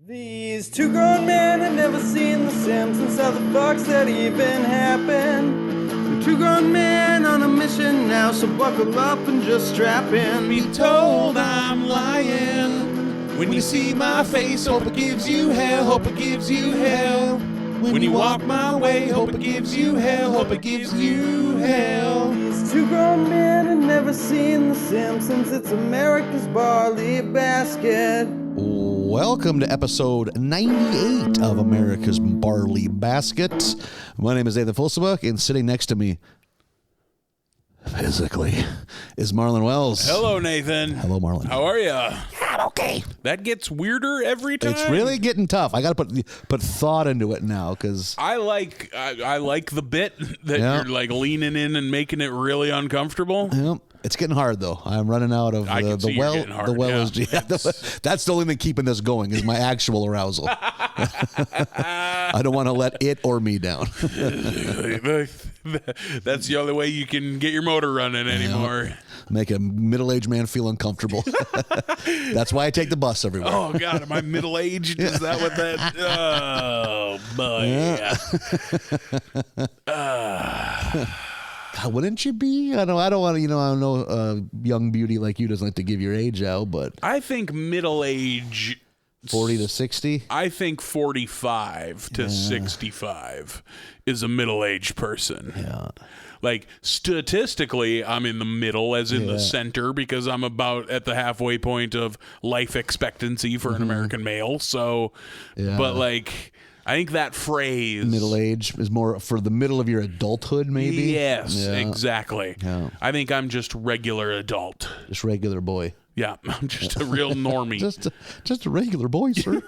These two grown men had never seen The Simpsons. How the fuck's that even happen? We're two grown men on a mission now, so buckle up and just strap in. Be told I'm lying. When you see my face, hope it gives you hell, hope it gives you hell. When you walk my way, hope it gives you hell, hope it gives you hell. These two grown men had never seen The Simpsons. It's America's barley basket. Welcome to episode 98 of America's Barley Basket. My name is Nathan Fulsabuk, and sitting next to me, physically, is Marlon Wells. Hello, Nathan. Hello, Marlon. How are you? Yeah, okay. That gets weirder every time. It's really getting tough. I got to put thought into it now because I like the bit that you're like leaning in and making it really uncomfortable. Yep. It's getting hard though. I'm running out of the well. The well is that's the only thing keeping this going is my actual arousal. I don't want to let it or me down. That's the only way you can get your motor running anymore. Make a middle-aged man feel uncomfortable. That's why I take the bus everywhere. Oh God, am I middle-aged? Is that what that? Oh boy. Yeah. Wouldn't you be? I don't want to. I know young beauty like you doesn't like to give your age out, but I think middle age, 40 to 60. I think 45 to 65 is a middle-aged person. Yeah. Like statistically, I'm in the middle, as in the center, because I'm about at the halfway point of life expectancy for an American male. So, but like. I think that phrase... Middle age is more for the middle of your adulthood, maybe? Yes, exactly. Yeah. I think I'm just regular adult. Just regular boy. Yeah, I'm just a real normie. just a regular boy, sir.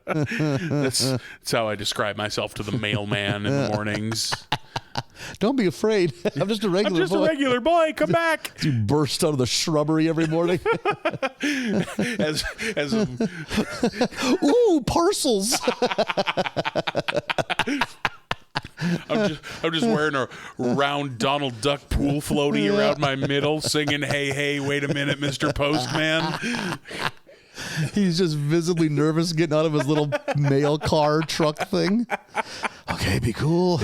That's how I describe myself to the mailman in the mornings. Don't be afraid. I'm just a regular boy. A regular boy. Come back. You burst out of the shrubbery every morning. Ooh, parcels. I'm just wearing a round Donald Duck pool floaty around my middle, singing, "Hey, hey, wait a minute, Mr. Postman." He's just visibly nervous getting out of his little mail car truck thing. Okay, be cool.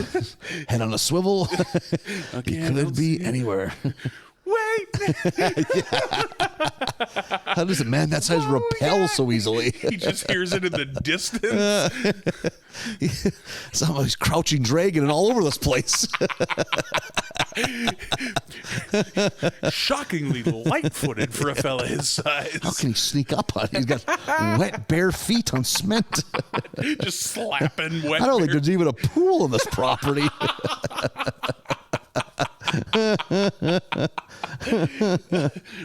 Head on a swivel. Okay, he could be anywhere. Wait. How does a man that size repel so easily? He just hears it in the distance. Somebody's crouching dragon and all over this place. Shockingly light-footed for a fella his size. How can he sneak up on it? He's got wet, bare feet on cement. Just slapping wet. I don't think there's even a pool on this property.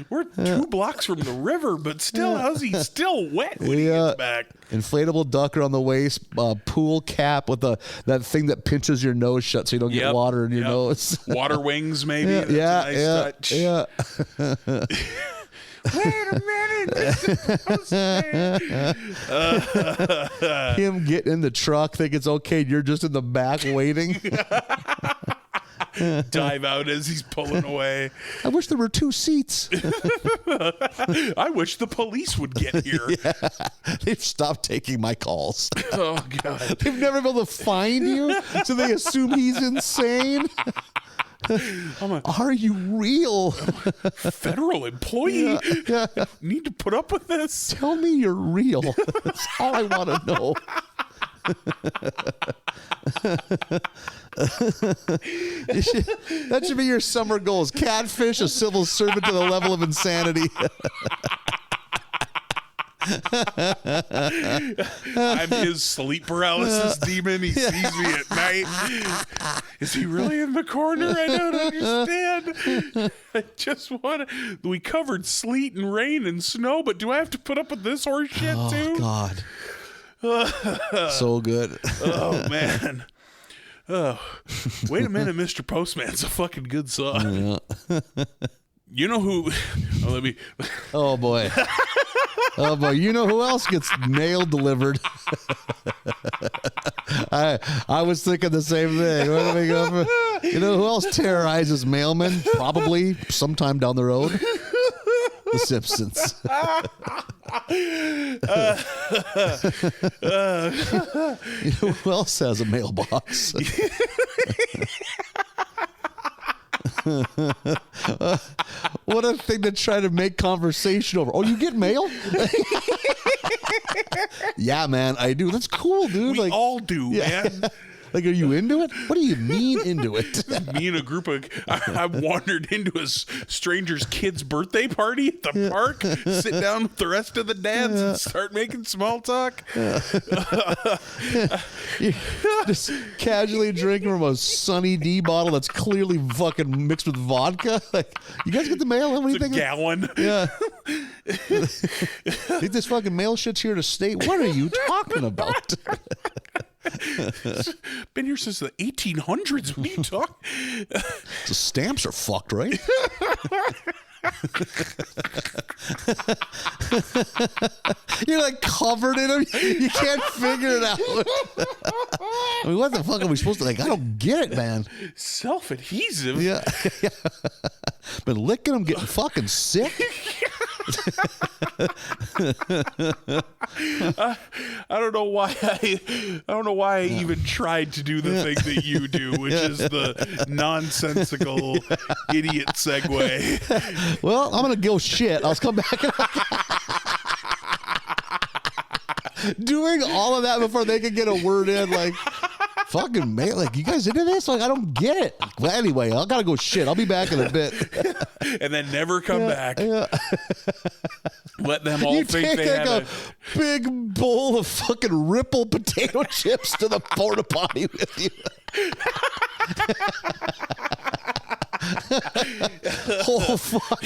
We're 2 blocks from the river, but still, how's he still wet when he gets back? Inflatable duck around the waist, pool cap with that thing that pinches your nose shut so you don't get water in your nose. Water wings, maybe. That's a nice touch. Yeah. Wait a minute. Him getting in the truck, think it's okay. You're just in the back waiting. Dive out as he's pulling away. I wish there were 2 seats. I wish the police would get here. They've stopped taking my calls. Oh, God. They've never been able to find you, so they assume he's insane. Are you real? Federal employee? Need to put up with this? Tell me you're real. That's all I want to know. That should be your summer goals. Catfish a civil servant to the level of insanity. I'm his sleep paralysis demon. He sees me at night. Is he really in the corner? I don't understand. I just want to... We covered sleet and rain and snow, but do I have to put up with this horse shit too? Oh, God. So good. Oh, man. Oh, wait a minute, Mr. Postman's a fucking good song. Yeah. You know who? Oh, let me. Oh boy. Oh boy. You know who else gets mail delivered? I was thinking the same thing. Where do we go for? You know who else terrorizes mailmen? Probably sometime down the road. The Simpsons. You know who else has a mailbox? What a thing to try to make conversation over. Oh, you get mail? Yeah, man, I do. That's cool, dude. We all do, man. Like, are you into it? What do you mean into it? Me and a group of, I wandered into a stranger's kid's birthday party at the park, sit down with the rest of the dads and start making small talk. You're just casually drinking from a Sunny D bottle that's clearly fucking mixed with vodka. Like, you guys get the mail? What do you It's a think? gallon. Yeah. Think this fucking mail shit's here to stay? What are you talking about? Been here since the 1800s. What are you talking? The stamps are fucked, right? You're like covered in them. You can't figure it out. I mean, what the fuck are we supposed to like? I don't get it, man. Self-adhesive? Yeah. Been licking them, getting fucking sick. I don't know why I even tried to do the thing that you do, which is the nonsensical idiot segue. Well, I'm gonna go shit. I'll come back. Doing all of that before they can get a word in, like fucking man, like you guys into this? Like I don't get it. Well, anyway, I gotta go shit. I'll be back in a bit. And then never come back. Yeah. Let them all You think take they like had a big bowl of fucking Ripple potato chips to the porta potty with you. Oh fuck!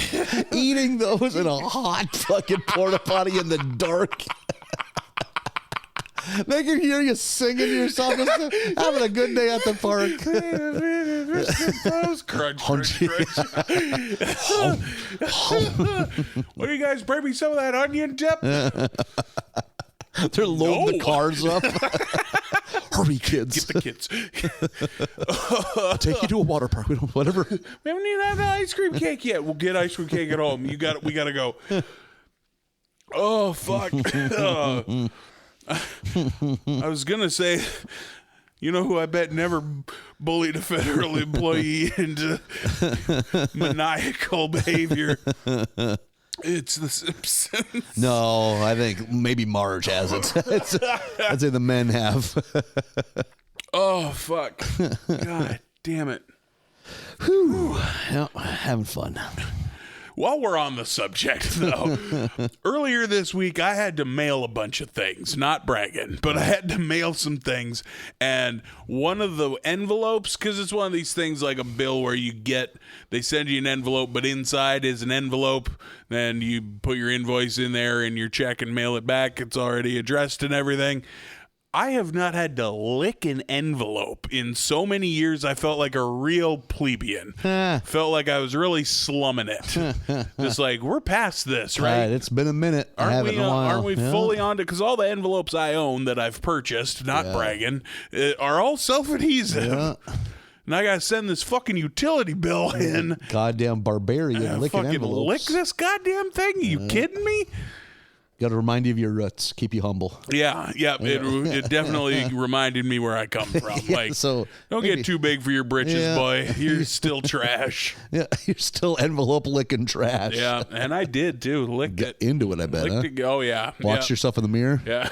Eating those in a hot fucking porta potty in the dark. They can hear you singing to yourself, having a good day at the park. Crunch, crunch. What do you guys bring me some of that onion dip? They're loading the cars up. Hurry, kids! Get the kids. I'll take you to a water park. We don't, whatever. We haven't even had the ice cream cake yet. We'll get ice cream cake at home. We gotta go. Oh fuck. I was gonna say, you know who I bet never bullied a federal employee into maniacal behavior? It's the Simpsons. No, I think maybe Marge has it. I'd say the men have. Oh fuck! God damn it! Whew. Yeah, having fun. While we're on the subject, though, earlier this week I had to mail a bunch of things. Not bragging, but I had to mail some things. And one of the envelopes, because it's one of these things like a bill where they send you an envelope, but inside is an envelope. Then you put your invoice in there and your check and mail it back. It's already addressed and everything. I have not had to lick an envelope in so many years. I felt like a real plebeian. Felt like I was really slumming it. Just like, we're past this, right? It's been a minute. I haven't in a while. Aren't we fully on to? Because all the envelopes I own that I've purchased, not bragging, are all self-adhesive. Yeah. And I got to send this fucking utility bill in. Goddamn barbarian licking envelopes. Lick this goddamn thing? Are you kidding me? Got to remind you of your roots. Keep you humble. Yeah. It definitely reminded me where I come from. Like, so don't get too big for your britches, boy. You're still trash. Yeah, you're still envelope licking trash. Yeah, and I did too. Licked it. Into it, I bet. Licked it. Oh yeah. Watch yourself in the mirror. Yeah.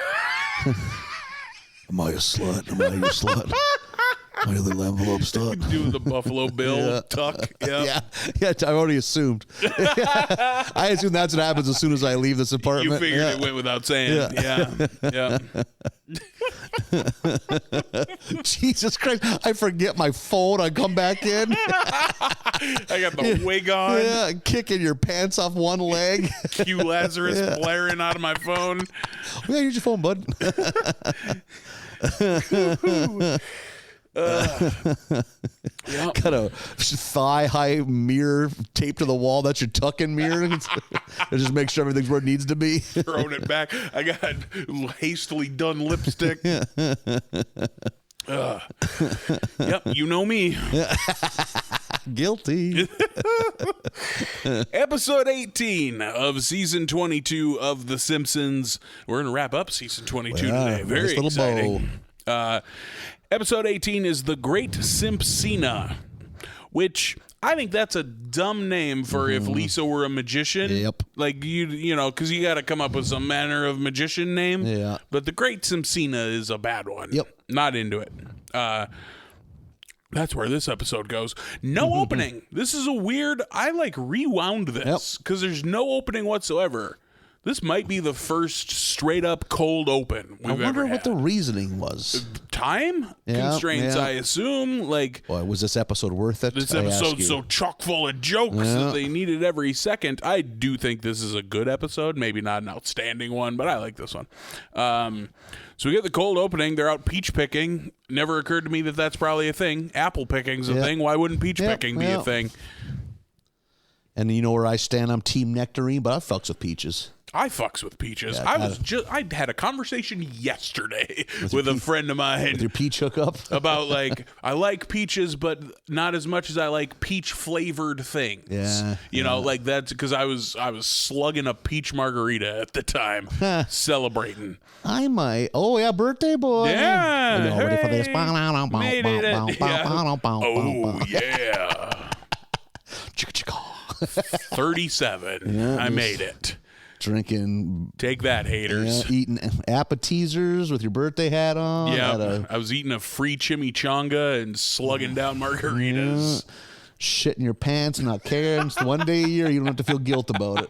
Am I a slut? Am I your slut? My little envelope stuck. Do the Buffalo Bill tuck. Yeah. I already assumed. I assume that's what happens as soon as I leave this apartment. You figured it went without saying. Yeah. Jesus Christ. I forget my phone. I come back in. I got the wig on. Yeah, kicking your pants off one leg. Q Lazarus blaring out of my phone. Yeah, use your phone, bud. Got a thigh-high mirror taped to the wall. That's your tuck-in mirror. It just makes sure everything's where it needs to be. Throwing it back. I got hastily done lipstick. Yep, you know me. Guilty. Episode 18 of season 22 of The Simpsons. We're going to wrap up season 22 today. Very nice exciting. Episode 18 is The Great Simpsina, which I think that's a dumb name for if Lisa were a magician. Yep. Like, you know, because you got to come up with some manner of magician name. Yeah. But The Great Simpsina is a bad one. Yep. Not into it. That's where this episode goes. No opening. This is a weird... I, rewound this because there's no opening whatsoever. This might be the first straight-up cold open we've ever I wonder had. what the reasoning was. Time constraints, I assume. Boy, was this episode worth it? This episode's so chock full of jokes that they needed every second. I do think this is a good episode. Maybe not an outstanding one, but I like this one. So we get the cold opening. They're out peach picking. Never occurred to me that that's probably a thing. Apple picking's a thing. Why wouldn't peach picking be a thing? And you know where I stand? I'm team nectarine, but I fucks with peaches. I fucks with peaches. Yeah, I had a conversation yesterday with a friend of mine. With your peach hookup? About I like peaches, but not as much as I like peach flavored things. Yeah. You know, that's because I was slugging a peach margarita at the time, celebrating. I might. Oh, yeah, birthday boy. Yeah. Are you all ready for this? Made it. Oh, yeah. 37. Yeah, I made it. Drinking. Take that, haters. Yeah, eating appetizers with your birthday hat on. Yeah, I was eating a free chimichanga and slugging down margaritas. Shit in your pants and not caring. It's one day a year. You don't have to feel guilt about it.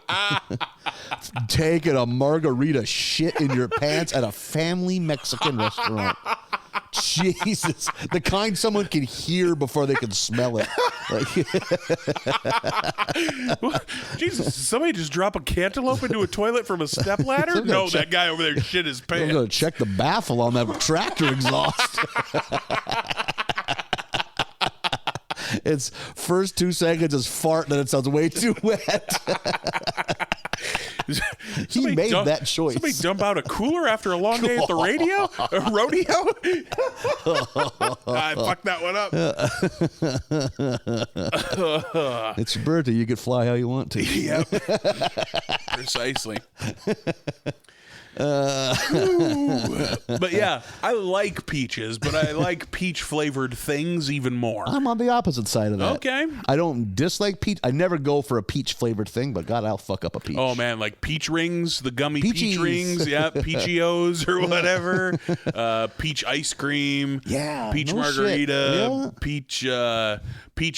Taking a margarita shit in your pants at a family Mexican restaurant. Jesus. The kind someone can hear before they can smell it. Jesus, did somebody just drop a cantaloupe into a toilet from a stepladder? No, that guy over there shit his pants. I'm going to check the baffle on that tractor exhaust. Its first 2 seconds is fart, then it sounds way too wet. He made that choice. Somebody dump out a cooler after a long day at the rodeo? I fucked that one up. It's your birthday. You can fly how you want to. Yep. Precisely. But yeah, I like peaches, but I like peach flavored things even more. I'm on the opposite side of that. Okay. I don't dislike peach. I never go for a peach flavored thing, but God, I'll fuck up a peach. Oh man, like peach rings, the gummy Peachies. peach rings, yeah, Peachios or whatever. Peach ice cream, peach margarita, peach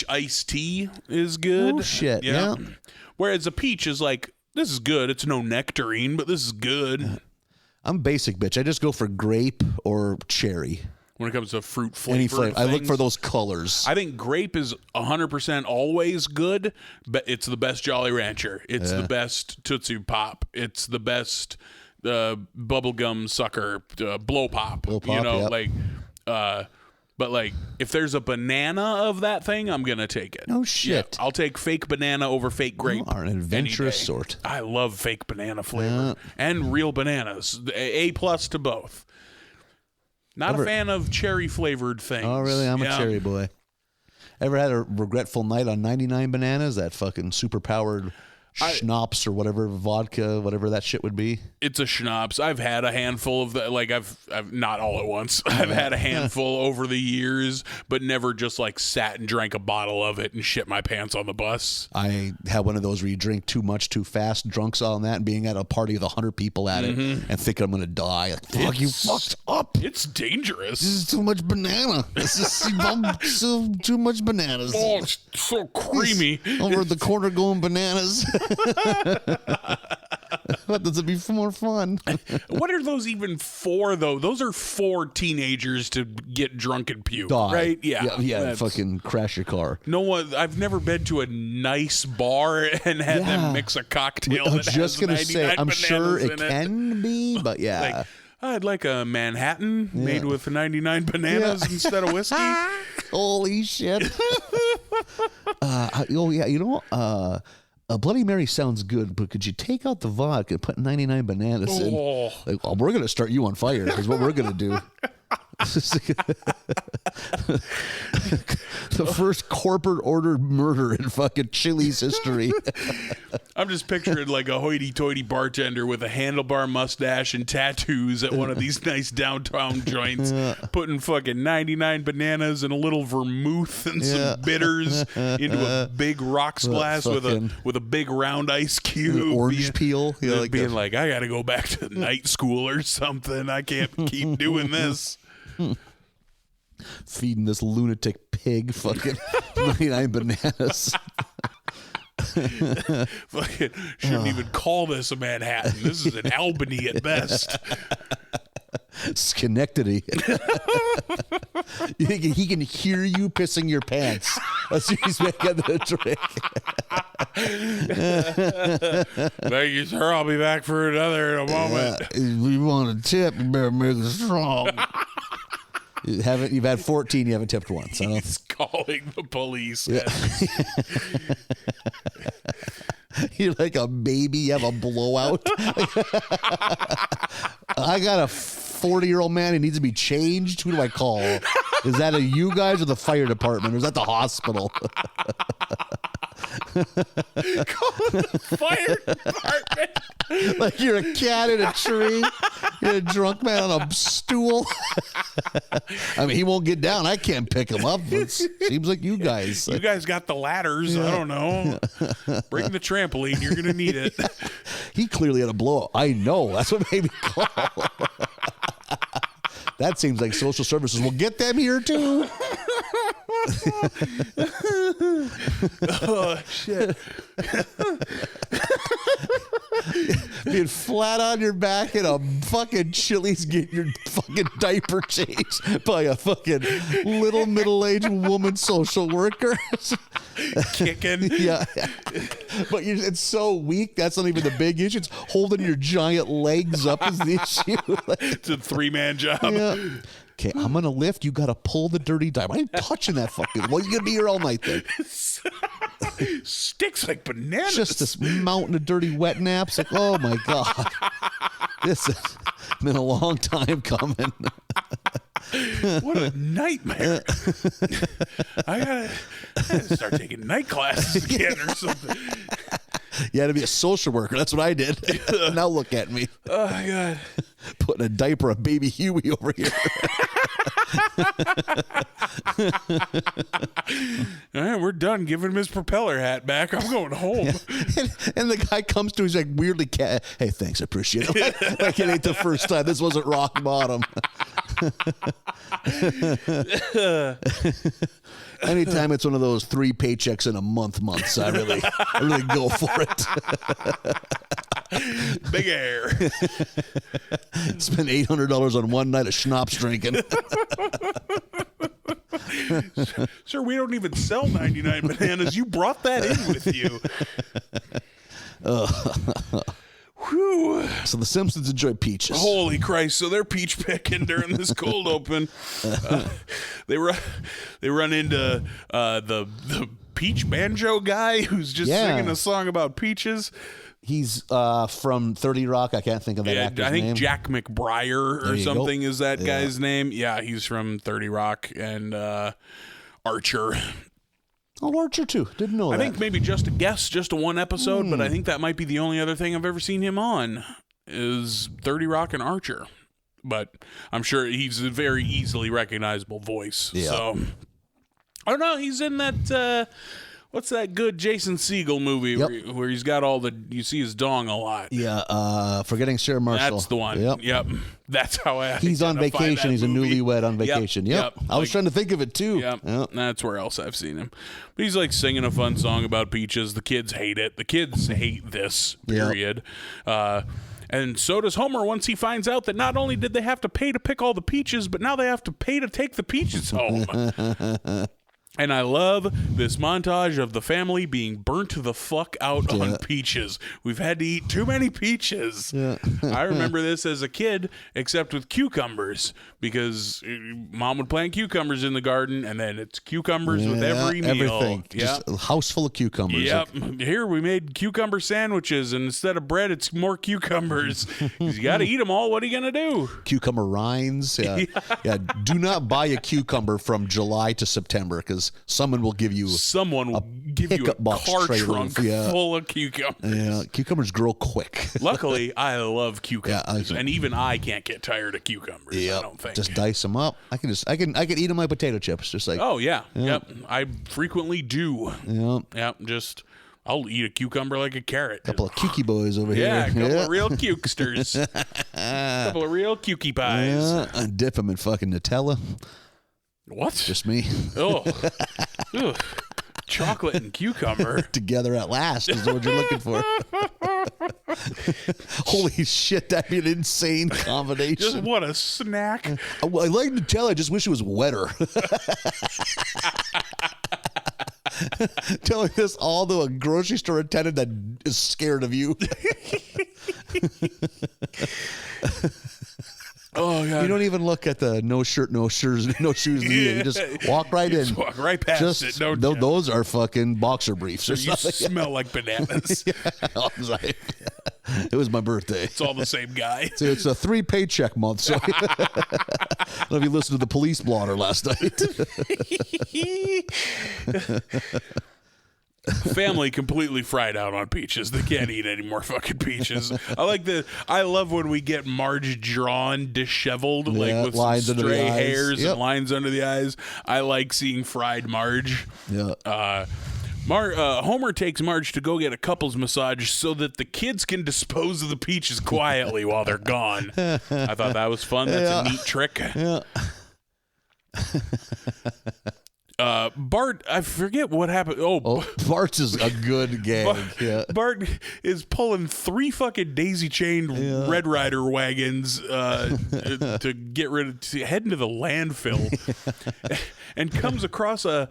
iced tea is good. Oh shit, yeah. Whereas a peach is this is good. It's no nectarine, but this is good. I'm basic, bitch. I just go for grape or cherry. When it comes to fruit flavor, Any flavor. I look for those colors. I think grape is 100% always good, but it's the best Jolly Rancher. It's the best Tootsie Pop. It's the best bubblegum sucker, blow pop. You know, but if there's a banana of that thing, I'm going to take it. No shit. Yeah, I'll take fake banana over fake grape. You are an adventurous sort. I love fake banana flavor and real bananas. A+ to both. Not a fan of cherry flavored things. Oh, really? I'm a cherry boy. Ever had a regretful night on 99 bananas? That fucking super powered schnapps or whatever, vodka, whatever that shit would be. It's a schnapps. I've had a handful of that. I've not all at once. I've had a handful over the years, but never just sat and drank a bottle of it and shit my pants on the bus. I had one of those where you drink too much too fast, drunks on that, and being at a party with 100 people at it and thinking I'm going to die. Fuck, you fucked up. It's dangerous. This is too much banana. This is too much bananas. Oh, it's so creamy. Over at the corner going bananas. What does it be more fun? What are those even for, though? Those are for teenagers to get drunk and puke, Die. right? Yeah. Fucking crash your car. No one. I've never been to a nice bar and had them mix a cocktail. I was just gonna say, I'm sure it can be, but yeah. I'd like a Manhattan made with 99 bananas instead of whiskey. Holy shit. A Bloody Mary sounds good, but could you take out the vodka and put 99 bananas in? We're going to start you on fire is what we're going to do. The first corporate ordered murder in fucking Chili's history. I'm just picturing like a hoity-toity bartender with a handlebar mustache and tattoos at one of these nice downtown joints, putting fucking 99 bananas and a little vermouth and some bitters into a big rocks glass with a big round ice cube. Orange peel. Yeah, being like, I got to go back to night school or something. I can't keep doing this. Feeding this lunatic pig fucking 99 bananas. Fucking shouldn't even call this a Manhattan. This is an Albany at best. Schenectady. You think he can hear you pissing your pants as he's making the drink. Thank you, sir. I'll be back for another in a moment. We want a tip. You better make it strong. You've had 14. You haven't tipped once. I don't. He's calling the police. Yeah. You're like a baby. You have a blowout. I got a 40-year-old man who needs to be changed. Who do I call? Is that you guys or the fire department? Or is that the hospital? Call the fire department. Like you're a cat in a tree. You're a drunk man on a stool. I mean, he won't get down. I can't pick him up. It seems like you guys. You guys got the ladders. I don't know. Bring the trampoline. You're going to need it. He clearly had a blowout. I know. That's what made me call. That seems like social services. We'll get them here too. Oh, shit. Being flat on your back in a fucking Chili's getting your fucking diaper changed by a fucking little middle-aged woman social worker. Kicking. Yeah. But it's so weak, that's not even the big issue. It's holding your giant legs up is the issue. It's a 3-man job. Yeah. Okay, I'm going to lift. You got to pull the dirty diaper. I ain't touching that fucking. Well, you're going to be here all night then. Sticks like bananas. Just this mountain of dirty wet naps. Like, oh my God. This has been a long time coming. What a nightmare. I gotta start taking night classes again or something. You had to be a social worker. That's what I did. Now look at me. Oh, my God. Putting a diaper of baby Huey over here. All right, we're done. Give him his propeller hat back. I'm going home. Yeah. And the guy comes to, he's like weirdly, hey, thanks, I appreciate it. Like it ain't the first time. This wasn't rock bottom. Anytime it's one of those 3 paychecks in a months, I really go for it. Big air. Spend $800 on one night of schnapps drinking. Sir, we don't even sell 99 bananas. You brought that in with you. Whew. So the Simpsons enjoy peaches. Holy Christ! So they're peach picking during this cold open. They run into the peach banjo guy who's just singing a song about peaches. He's from 30 Rock. I can't think of that actor's name. I think Jack McBriar or something is that guy's name. Yeah, he's from 30 Rock and Archer. Oh, Archer too. Didn't know that. I think maybe just a guess, just a one episode, but I think that might be the only other thing I've ever seen him on is 30 Rock and Archer. But I'm sure he's a very easily recognizable voice. Yeah. So I don't know. He's in that. What's that good Jason Segel movie where he's got all you see his dong a lot? Yeah, Forgetting Sarah Marshall. That's the one. Yep. That's how he's on vacation. He's a newlywed on vacation. Yep. I was trying to think of it too. Yep. That's where else I've seen him. But he's like singing a fun song about peaches. The kids hate it. The kids hate this, period. And so does Homer once he finds out that not only did they have to pay to pick all the peaches, but now they have to pay to take the peaches home. And I love this montage of the family being burnt the fuck out on peaches. We've had to eat too many peaches. Yeah. I remember this as a kid, except with cucumbers, because Mom would plant cucumbers in the garden, and then it's cucumbers with every meal. Everything. Just a house full of cucumbers. Yep. Here we made cucumber sandwiches, and instead of bread, it's more cucumbers. You got to eat them all. What are you going to do? Cucumber rinds. Yeah. Do not buy a cucumber from July to September, because because someone will give you Someone will give you a pickup box car trailer, trunk yeah. full of cucumbers. Yeah, cucumbers grow quick. Luckily, I love cucumbers, Yeah, and even I can't get tired of cucumbers. I don't think. Just dice them up. I can eat them like potato chips, just like. Oh yeah, yep. I frequently do. Yep. Just I'll eat a cucumber like a carrot. Couple of cukey boys over here. Yeah, a couple of real cukesters. Couple of real cukie pies. Yeah, I dip them in fucking Nutella. What? Just me. Oh. Ugh. Chocolate and cucumber. Together at last is what you're looking for. Holy shit, that'd be an insane combination. Just what a snack. I like Nutella, I just wish it was wetter. Telling this all to a grocery store attendant that is scared of you. Oh God! You don't even look at the no shirt, no shoes. You just walk right in. Just walk right past it. Don't you? Those are fucking boxer briefs. Or You something. smell like bananas. I was like, it was my birthday. It's all the same guy. So it's a 3 paycheck month. So I don't know if you listened to the police blotter last night. Family completely fried out on peaches. They can't eat any more fucking peaches. I love when we get Marge drawn disheveled, like with lines some under the stray eyes. hairs Yep. and lines under the eyes. I like seeing fried Marge. Yeah. Homer takes Marge to go get a couples massage so that the kids can dispose of the peaches quietly while they're gone. I thought that was fun. That's a neat trick. Yeah. Bart, I forget what happened. Bart's is a good gag. Yeah. Bart is pulling 3 fucking daisy-chained Red Ryder wagons to get rid of, to head into the landfill, and comes across a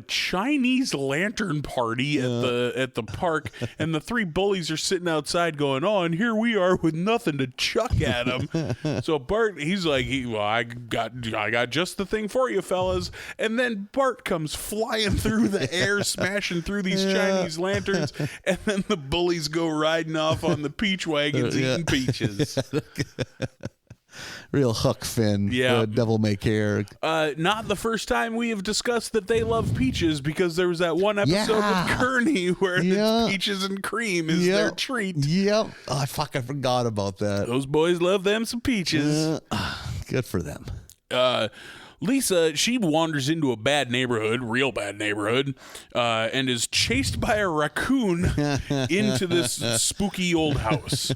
Chinese lantern party at the park, and the 3 bullies are sitting outside going, "Oh, and here we are with nothing to chuck at them." So Bart, he's like, I got just the thing for you, fellas, and then Bart comes flying through the air, smashing through these Chinese lanterns, and then the bullies go riding off on the peach wagons eating peaches. Real Huck Finn. Yeah. Devil May Care. Not the first time we have discussed that they love peaches, because there was that one episode with Kearney where the peaches and cream is their treat. Yep. Oh, I forgot about that. Those boys love them some peaches. Good for them. Lisa, she wanders into a bad neighborhood, real bad neighborhood, and is chased by a raccoon into this spooky old house.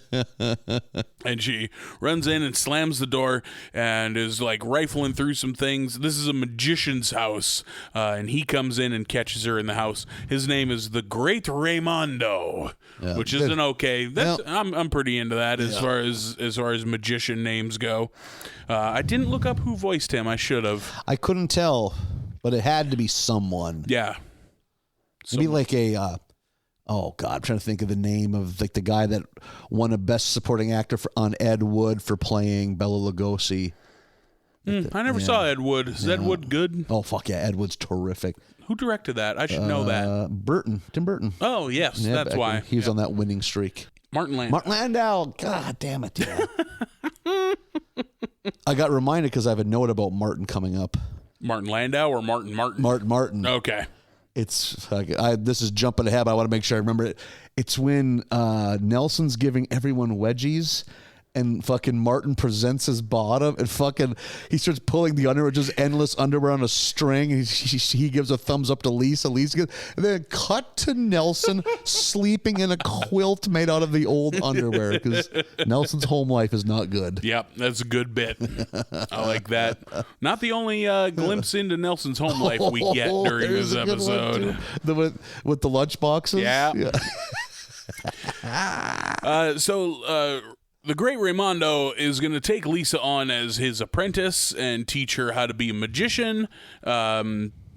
And she runs in and slams the door and is like rifling through some things. This is a magician's house, and he comes in and catches her in the house. His name is the Great Raimondo, which isn't okay. I'm pretty into that as far as magician names go. I didn't look up who voiced him. I should have. I couldn't tell, but it had to be someone. Yeah. Maybe like a, oh God, I'm trying to think of the name of like the guy that won a Best Supporting Actor on Ed Wood for playing Bela Lugosi. I never saw Ed Wood. Is Ed Wood good? Oh, fuck yeah. Ed Wood's terrific. Who directed that? I should know that. Tim Burton. Oh, yes. Yeah, that's why. He was on that winning streak. Martin Landau. Martin Landau. God damn it. Yeah. I got reminded because I have a note about Martin coming up. Martin Landau or Martin Martin? Martin. Okay. It's this is jumping ahead, but I want to make sure I remember it. It's when Nelson's giving everyone wedgies, and fucking Martin presents his bottom, and fucking he starts pulling the underwear, just endless underwear on a string. And he gives a thumbs up to Lisa. Lisa gets, and then cut to Nelson sleeping in a quilt made out of the old underwear, because Nelson's home life is not good. Yep, that's a good bit. I like that. Not the only glimpse into Nelson's home life we get during this episode. With the lunch boxes. Yeah. The Great Raimondo is going to take Lisa on as his apprentice and teach her how to be a magician.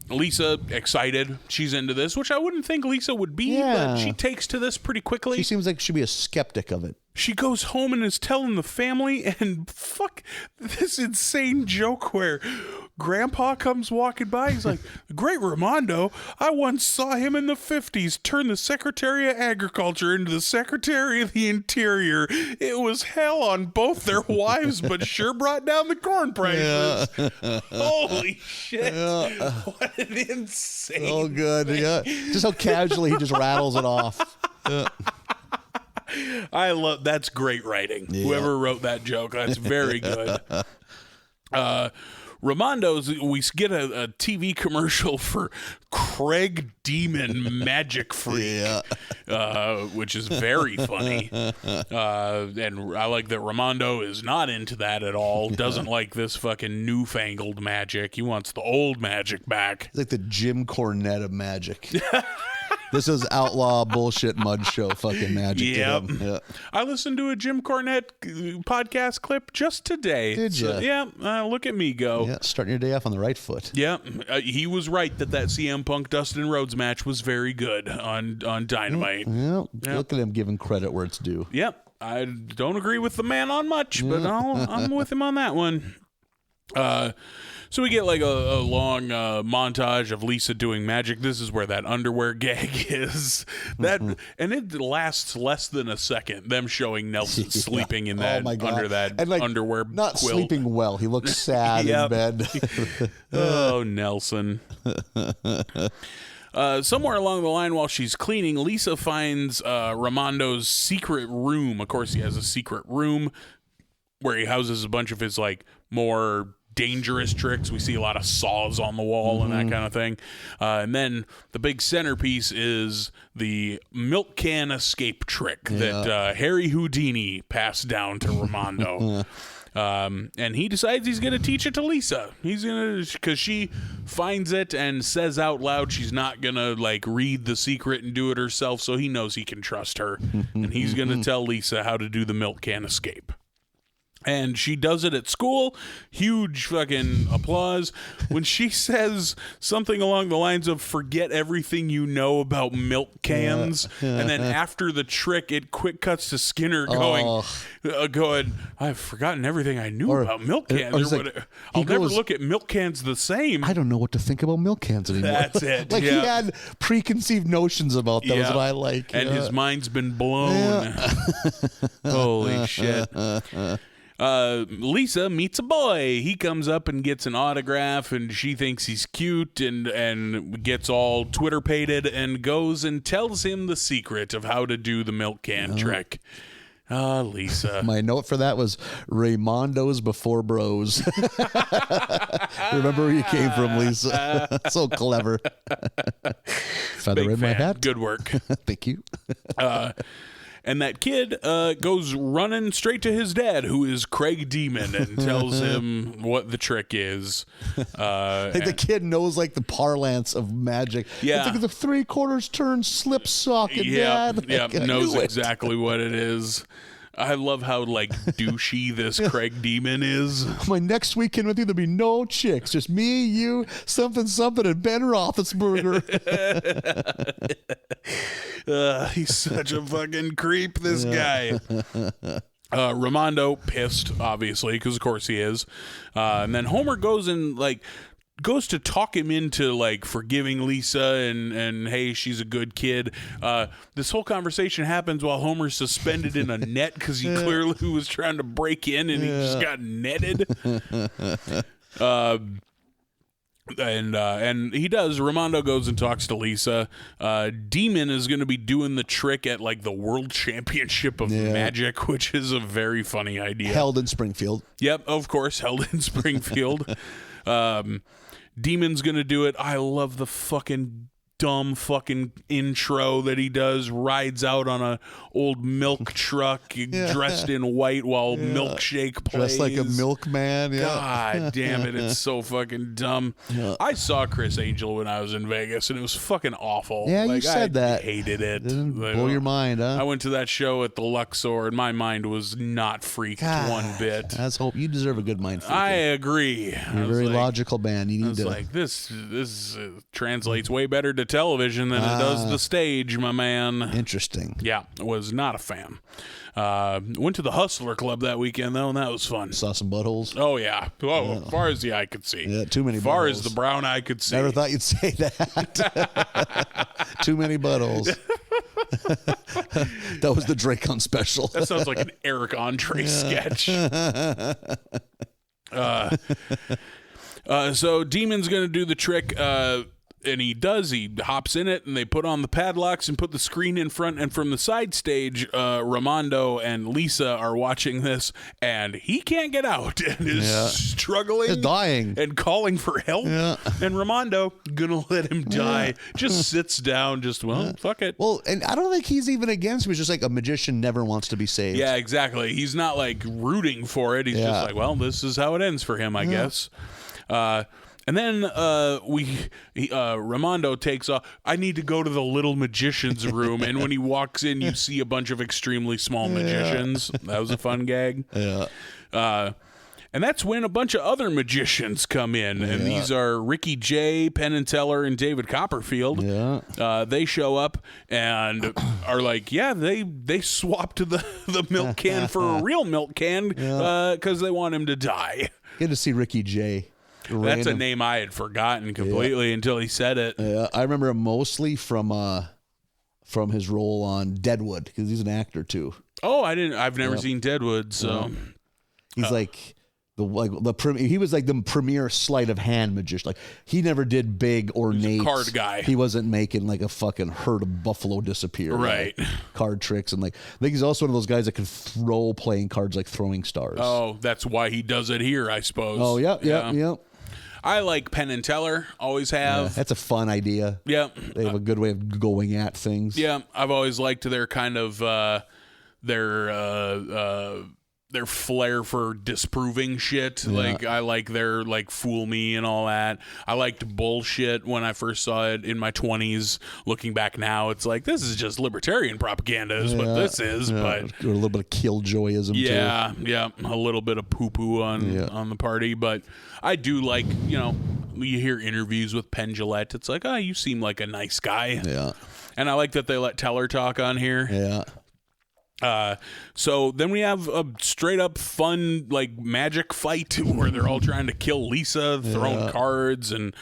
Lisa, excited. She's into this, which I wouldn't think Lisa would be, but she takes to this pretty quickly. She seems like she'd be a skeptic of it. she goes home and is telling the family, and fuck this insane joke where Grandpa comes walking by. He's like, "Great Ramondo, I once saw him in the 50s turn the Secretary of Agriculture into the Secretary of the Interior. It was hell on both their wives, but sure brought down the corn prices." Yeah. Holy shit. Yeah. What an insane. Oh, good. Yeah. Just how casually he just rattles it off. Yeah. I love that's great writing. Yeah. Whoever wrote that joke, that's very good. Ramondo's, we get a TV commercial for Craig Demon Magic Freak, which is very funny. And I like that Ramondo is not into that at all. Doesn't like this fucking newfangled magic. He wants the old magic back. It's like the Jim Cornette of magic. This is outlaw bullshit mud show fucking magic. Yep. Yeah. I listened to a Jim Cornette podcast clip just today. Did you? Yeah. Look at me go. Yeah. Starting your day off on the right foot. Yeah. He was right that CM Punk Dustin Rhodes match was very good on Dynamite. Yeah. Look at him giving credit where it's due. Yep. I don't agree with the man on much, but I'm with him on that one. So we get like a long montage of Lisa doing magic. This is where that underwear gag is. And it lasts less than a second. Them showing Nelson sleeping in that under that and, like, underwear not quilt. Sleeping well. He looks sad in bed. Oh, Nelson. Somewhere along the line while she's cleaning, Lisa finds Ramondo's secret room. Of course, he has a secret room where he houses a bunch of his like more dangerous tricks. We see a lot of saws on the wall and that kind of thing. And then the big centerpiece is the milk can escape trick that Harry Houdini passed down to Ramondo. And he decides he's going to teach it to Lisa. He's going to, because she finds it and says out loud she's not going to like read the secret and do it herself, so he knows he can trust her. And he's going to tell Lisa how to do the milk can escape. And she does it at school. Huge fucking applause. When she says something along the lines of "forget everything you know about milk cans," and then after the trick, it quick cuts to Skinner going, "I've forgotten everything I knew about milk cans." I'll never look at milk cans the same. I don't know what to think about milk cans anymore. That's it. Like he had preconceived notions about those that I like. And his mind's been blown. Holy shit. Lisa meets a boy. He comes up and gets an autograph, and she thinks he's cute and gets all Twitter-pated and goes and tells him the secret of how to do the milk can trick. Lisa. My note for that was Raymondo's before bros. Remember where you came from, Lisa. So clever. Feather Big in fan. my hat. Good work. Thank you. And that kid goes running straight to his dad, who is Craig Demon, and tells him what the trick is. The kid knows like the parlance of magic. Yeah. It's like the 3/4 turn slip socket, Dad. Yeah, Like, knows exactly what it is. I love how like douchey this Craig Demon is. My next weekend with you, there'll be no chicks, just me, you, something, and Ben Roethlisberger. He's such a fucking creep, this guy. Ramondo pissed, obviously, because of course he is. And then Homer goes to talk him into like forgiving Lisa and hey, she's a good kid. This whole conversation happens while Homer's suspended in a net because he clearly was trying to break in and he just got netted. And he does. Ramondo goes and talks to Lisa. Demon is going to be doing the trick at like the World Championship of Magic, which is a very funny idea. Held in Springfield. Yep, of course, held in Springfield. Demon's gonna do it. I love the fucking dumb fucking intro that he does. Rides out on a old milk truck dressed in white while Milkshake plays. Dressed like a milkman. God damn it, it's so fucking dumb. I saw Chris Angel when I was in Vegas and it was fucking awful. Yeah, you said that. I hated it. Didn't blow your mind, huh? I went to that show at the Luxor and my mind was not freaked one bit. Let's hope you deserve a good mind freaking. I agree. You're a very logical man. You need to like this translates way better to to television than it does the stage, my man. Interesting. Yeah, was not a fan. Went to the Hustler Club that weekend, though, and that was fun. Saw some buttholes. Oh, yeah. Well, as far as the eye could see. Yeah, too many As far buttholes. as the brown eye could see. Never thought you'd say that. Too many buttholes. That was the Drake on special. That sounds like an Eric Andre sketch. So Demon's going to do the trick, and he does. He hops in it, and they put on the padlocks and put the screen in front. And from the side stage, Ramondo and Lisa are watching this, and he can't get out and is struggling. He's dying. And calling for help. Yeah. And Ramondo, gonna let him die. Just sits down, fuck it. Well, and I don't think he's even against him. It's just like a magician never wants to be saved. Yeah, exactly. He's not like rooting for it. He's just like, well, this is how it ends for him, I guess. And then Ramondo takes off. I need to go to the little magician's room. And when he walks in, you see a bunch of extremely small magicians. That was a fun gag. Yeah. And that's when a bunch of other magicians come in. And these are Ricky Jay, Penn and Teller, and David Copperfield. Yeah. They show up and are like, they swapped the milk can for a real milk can because they want him to die. Good to see Ricky Jay. That's a name I had forgotten completely until he said it. Yeah, I remember him mostly from his role on Deadwood because he's an actor too. Oh, I've never seen Deadwood, so he's he was like the premier sleight of hand magician. Like he never did big ornate card guy. He wasn't making like a fucking herd of buffalo disappear. Right. Like, card tricks and like I think he's also one of those guys that can throw playing cards like throwing stars. Oh, that's why he does it here, I suppose. Oh, yeah. I like Penn and Teller, always have. Yeah, that's a fun idea. Yeah. They have a good way of going at things. Yeah, I've always liked their kind of their flair for disproving shit. Like I like their like fool me and all that. I liked bullshit when I first saw it in my 20s. Looking back now, it's like this is just libertarian propaganda is what this is. But a little bit of killjoyism too. Yeah, a little bit of poo-poo on the party. But I do like, you hear interviews with Penn Jillette. It's like, oh, you seem like a nice guy. Yeah. And I like that they let Teller talk on here. Yeah. So then we have a straight up fun like magic fight where they're all trying to kill Lisa, throwing cards, and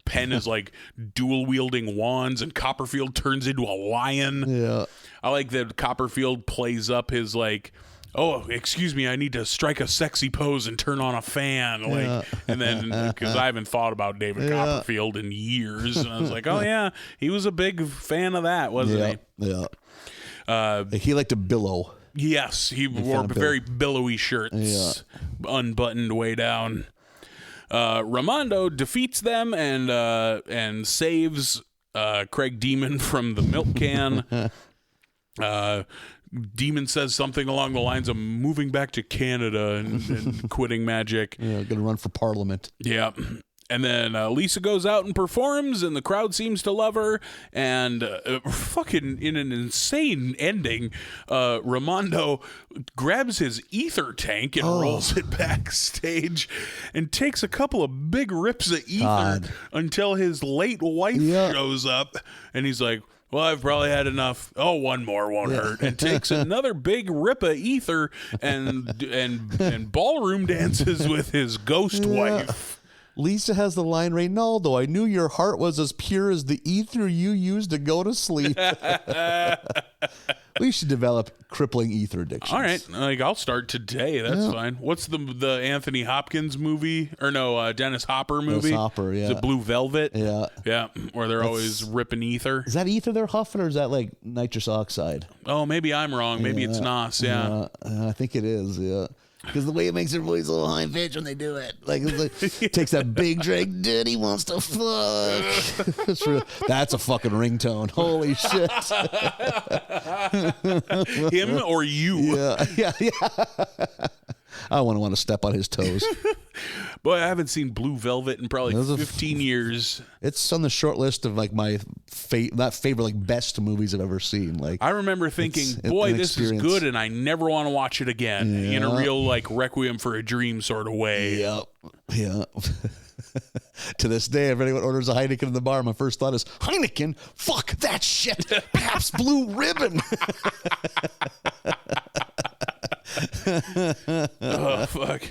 Penn is like dual wielding wands, and Copperfield turns into a lion. Yeah. I like that Copperfield plays up his like, oh, excuse me, I need to strike a sexy pose and turn on a fan. Like, and then because I haven't thought about David Copperfield in years, and I was like, oh yeah, he was a big fan of that, wasn't he? Yeah. He liked to billow. Yes, he wore very billowy shirts, unbuttoned way down. Ramondo defeats them and saves Craig Demon from the milk can. Demon says something along the lines of moving back to Canada and quitting magic. Yeah, gonna run for Parliament. Yeah. And then Lisa goes out and performs, and the crowd seems to love her. And fucking in an insane ending, Ramondo grabs his ether tank and rolls it backstage and takes a couple of big rips of ether until his late wife shows up. And he's like, well, I've probably had enough. Oh, one more won't hurt. And takes another big rip of ether and ballroom dances with his ghost wife. Lisa has the line, Reynaldo, I knew your heart was as pure as the ether you used to go to sleep. We should develop crippling ether addictions. All right. Like, I'll start today. That's fine. What's the Anthony Hopkins movie? Or no, Dennis Hopper movie? Dennis Hopper, yeah. Is it Blue Velvet? Yeah. Yeah, where they're always ripping ether. Is that ether they're huffing, or is that like nitrous oxide? Oh, maybe I'm wrong. Maybe it's NOS, I think it is, yeah. Because the way it makes their voice a little high pitch when they do it. Like, it's like takes that big drag, Daddy wants to fuck. That's a fucking ringtone. Holy shit. Him or you? Yeah. I wouldn't want to step on his toes. Boy, I haven't seen Blue Velvet in probably 15 years. It's on the short list of like my not favorite, like best movies I've ever seen. Like I remember thinking, boy, this is good, and I never want to watch it again in a real like Requiem for a Dream sort of way. Yep. Yeah. To this day, if anyone orders a Heineken in the bar, my first thought is, Heineken? Fuck that shit. Pabst Blue Ribbon. Oh, fuck.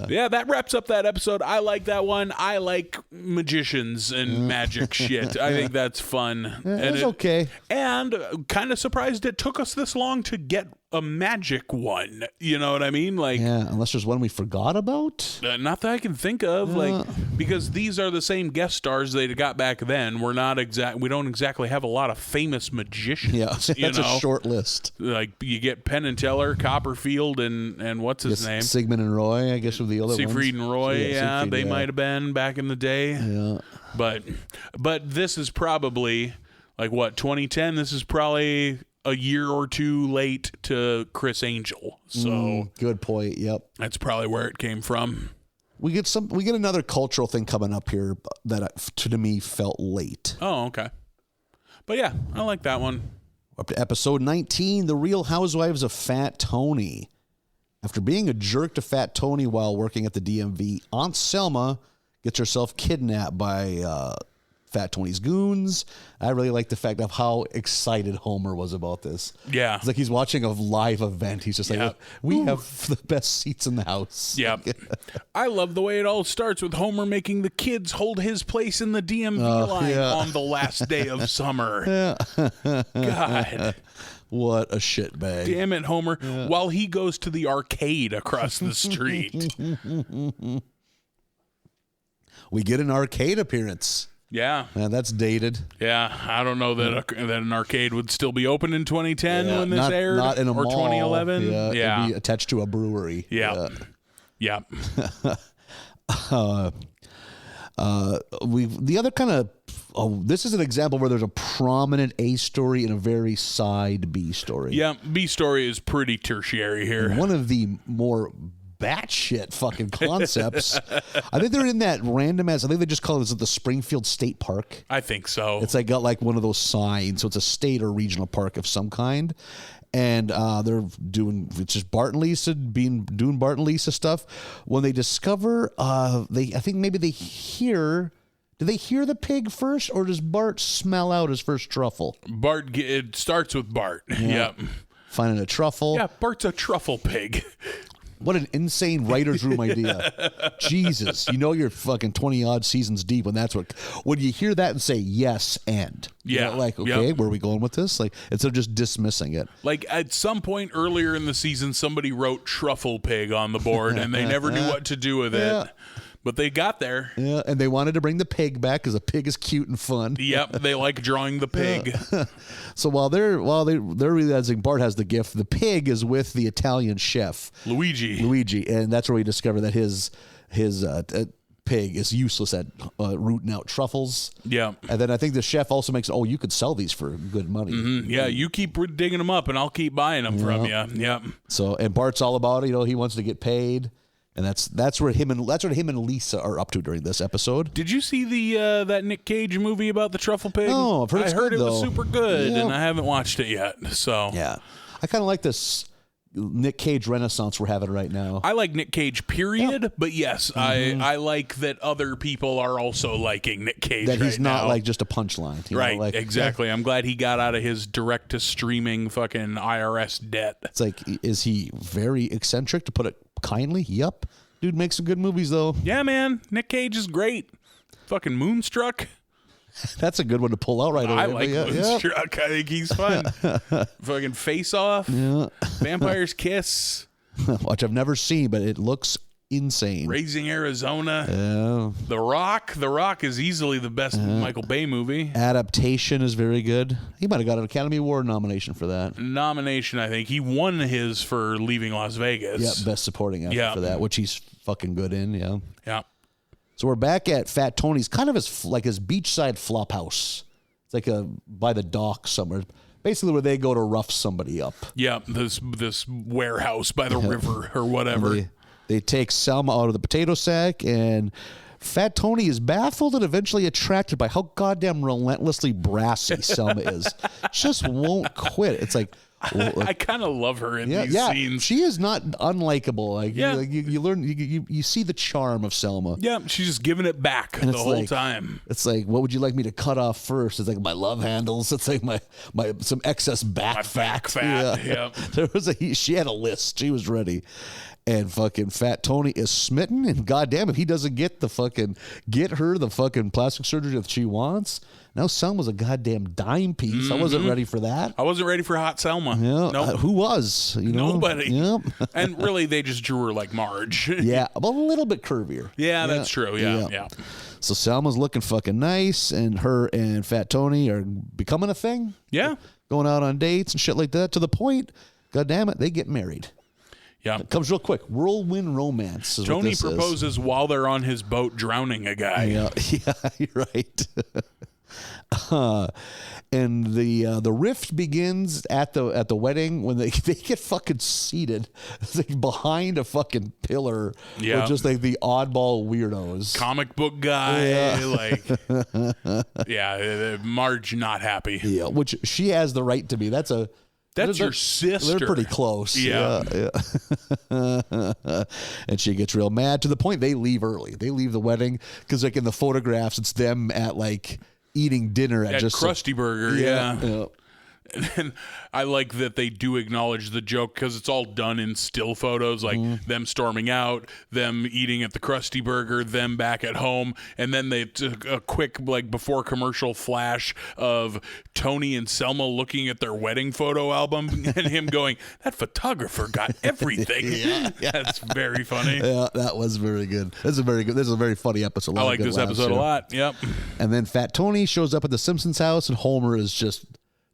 Yeah, that wraps up that episode. I like that one. I like magicians and magic shit. I think that's fun. It's okay. And kind of surprised it took us this long to get a magic one. You know what I mean? Like, yeah, unless there's one we forgot about. not that I can think of. Like, because these are the same guest stars they got back then. We don't exactly have a lot of famous magicians. Yeah, that's a short list. Like, you get Penn and Teller, Copperfield, and what's his name? Sigmund and Roy, I guess, were the other Siegfried ones. and Roy, Siegfried, they might have been back in the day. Yeah. But this is probably, like, what, 2010? This is probably a year or two late to Chris Angel. So good point. Yep. that's probably where it came from. We get another cultural thing coming up here that to me felt late. Oh, okay. But yeah, I like that one. Up to episode 19, The Real Housewives of Fat Tony. After being a jerk to Fat Tony while working at the DMV, Aunt Selma gets herself kidnapped by Fat Tony's goons. I really like the fact of how excited Homer was about this. Yeah. It's like he's watching a live event. He's just like, Yep. we have the best seats in the house. Yeah. I love the way it all starts with Homer making the kids hold his place in the DMV line on the last day of summer. God. What a shitbag. Damn it, Homer. While he goes to the arcade across the street. We get an arcade appearance. Yeah. Man, that's dated. Yeah. I don't know that an arcade would still be open in 2010 when this aired. Not in a or mall. 2011. Yeah. It'd be attached to a brewery. Yeah. Yeah. The other kind of this is an example where there's a prominent A story and a very side B story. Yeah. B story is pretty tertiary here. And one of the more batshit fucking concepts. I think they're in that random ass. I think they just call it the Springfield State Park. I think so. It's like got like one of those signs, so it's a state or regional park of some kind. And they're doing it's just Bart and Lisa doing Bart and Lisa stuff. When they discover, I think maybe they hear. Do they hear the pig first, or does Bart smell out his first truffle? It starts with Bart. Yeah. Finding a truffle. Yeah, Bart's a truffle pig. What an insane writer's room idea. Jesus. You know you're fucking 20-odd seasons deep when you hear that and say yes and. Yeah. You know, like, okay, where are we going with this? Like, instead of just dismissing it. Like, at some point earlier in the season, somebody wrote truffle pig on the board, and they never knew what to do with it. But they got there. Yeah, and they wanted to bring the pig back because a pig is cute and fun. Yep, they like drawing the pig. So while they're realizing Bart has the gift, the pig is with the Italian chef Luigi, and that's where we discover that his pig is useless at rooting out truffles. Yeah, and then I think the chef also makes you could sell these for good money. Mm-hmm. Yeah, you keep digging them up, and I'll keep buying them from you. Yep. So and Bart's all about it. He wants to get paid. And that's what him and Lisa are up to during this episode. Did you see the that Nick Cage movie about the truffle pig? No, I've heard it's good, it was super good, Yeah. and I haven't watched it yet. So yeah, I kind of like this Nick Cage renaissance we're having right now. I like Nick Cage, period. But yes, I like that other people are also liking Nick Cage. That he's not now. like just a punchline, Right? Like, exactly. I'm glad he got out of his direct to streaming fucking IRS debt. It's like, is he very eccentric, to put it kindly? Yep. Dude makes some good movies though. Yeah, man. Nick Cage is great. Fucking Moonstruck. That's a good one to pull out right away. I like Moonstruck. I think he's fun. Fucking Face Off. Yeah. Vampire's Kiss. Which I've never seen, but it looks insane. Raising Arizona. Yeah. The Rock. The Rock is easily the best Michael Bay movie. Adaptation is very good. He might have got an Academy Award nomination for that. Nomination, I think. He won his for Leaving Las Vegas. Yeah, best supporting actor for that, which he's fucking good in. Yeah. Yeah. So we're back at Fat Tony's, kind of his beachside flop house. It's like by the dock somewhere. Basically where they go to rough somebody up. Yeah, this warehouse by the river or whatever. They take Selma out of the potato sack, and Fat Tony is baffled and eventually attracted by how goddamn relentlessly brassy Selma is. Just won't quit. It's like, I kind of love her in these scenes. She is not unlikable. Like, Yeah. you learn, you see the charm of Selma. Yeah, she's just giving it back the whole time. It's like, what would you like me to cut off first? It's like my love handles. It's like my some excess back fat. Yeah. She had a list. She was ready. And fucking Fat Tony is smitten, and goddamn, if he doesn't get her the fucking plastic surgery that she wants, now Selma's a goddamn dime piece. I wasn't ready for that. I wasn't ready for hot Selma. Yeah, Nope. who was? Nobody. Yep. And really, they just drew her like Marge. Yeah, but a little bit curvier. Yeah, that's true. Yeah. So Selma's looking fucking nice, and her and Fat Tony are becoming a thing. Yeah. Going out on dates and shit like that, to the point, goddamn it, they get married. Yeah. It comes real quick. Whirlwind romance. Tony proposes while they're on his boat drowning a guy. Yeah, you're right. And the rift begins at the wedding when they get fucking seated like behind a fucking pillar. Yeah. With just like the oddball weirdos. Comic book guy. Marge not happy. Yeah, which she has the right to be. That's your sister. They're pretty close. Yeah. And she gets real mad to the point they leave early. They leave the wedding because like in the photographs, it's them at like eating dinner at just Krusty Burger. Yeah. Yeah. And I like that they do acknowledge the joke because it's all done in still photos, like them storming out, them eating at the Krusty Burger, them back at home, and then they took a quick like before commercial flash of Tony and Selma looking at their wedding photo album and him going, "That photographer got everything." Yeah. That's very funny. Yeah, that was very good. This is a very funny episode. I like this episode a lot. Yep. And then Fat Tony shows up at the Simpsons house, and Homer is just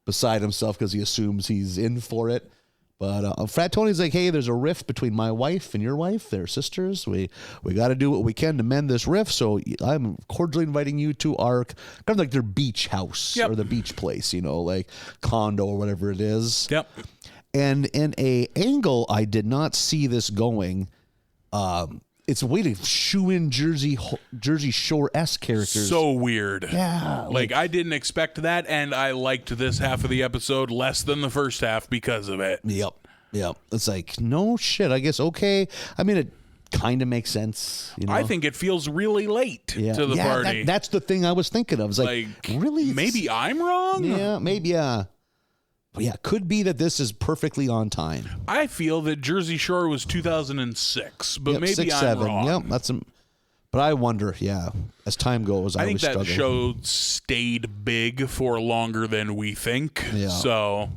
beside himself because he assumes he's in for it. But Fat Tony's like, hey, there's a rift between my wife and your wife. They're sisters. We got to do what we can to mend this rift. So I'm cordially inviting you to our kind of like their beach house or the beach place, like condo or whatever it is. Yep. And in a angle I did not see this going. It's a way to shoe in Jersey Shore-esque characters. So weird. Yeah. Like, I didn't expect that, and I liked this half of the episode less than the first half because of it. Yep. It's like, no shit, I guess, okay. I mean, it kind of makes sense. I think it feels really late to the party. That's the thing I was thinking of. It's like really? Maybe I'm wrong? Yeah, maybe, But yeah, could be that this is perfectly on time. I feel that Jersey Shore was 2006, but maybe 6, I'm 7. wrong. Yep, but I wonder, as time goes, I think always that struggle. show stayed big for longer than we think. Yeah. So,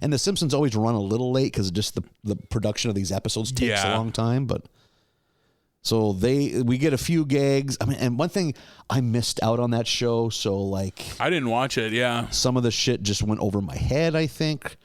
and The Simpsons always run a little late because just the production of these episodes takes a long time, but so we get a few gags. I mean, and one thing I missed out on that show, so like I didn't watch it. Yeah, some of the shit just went over my head. I think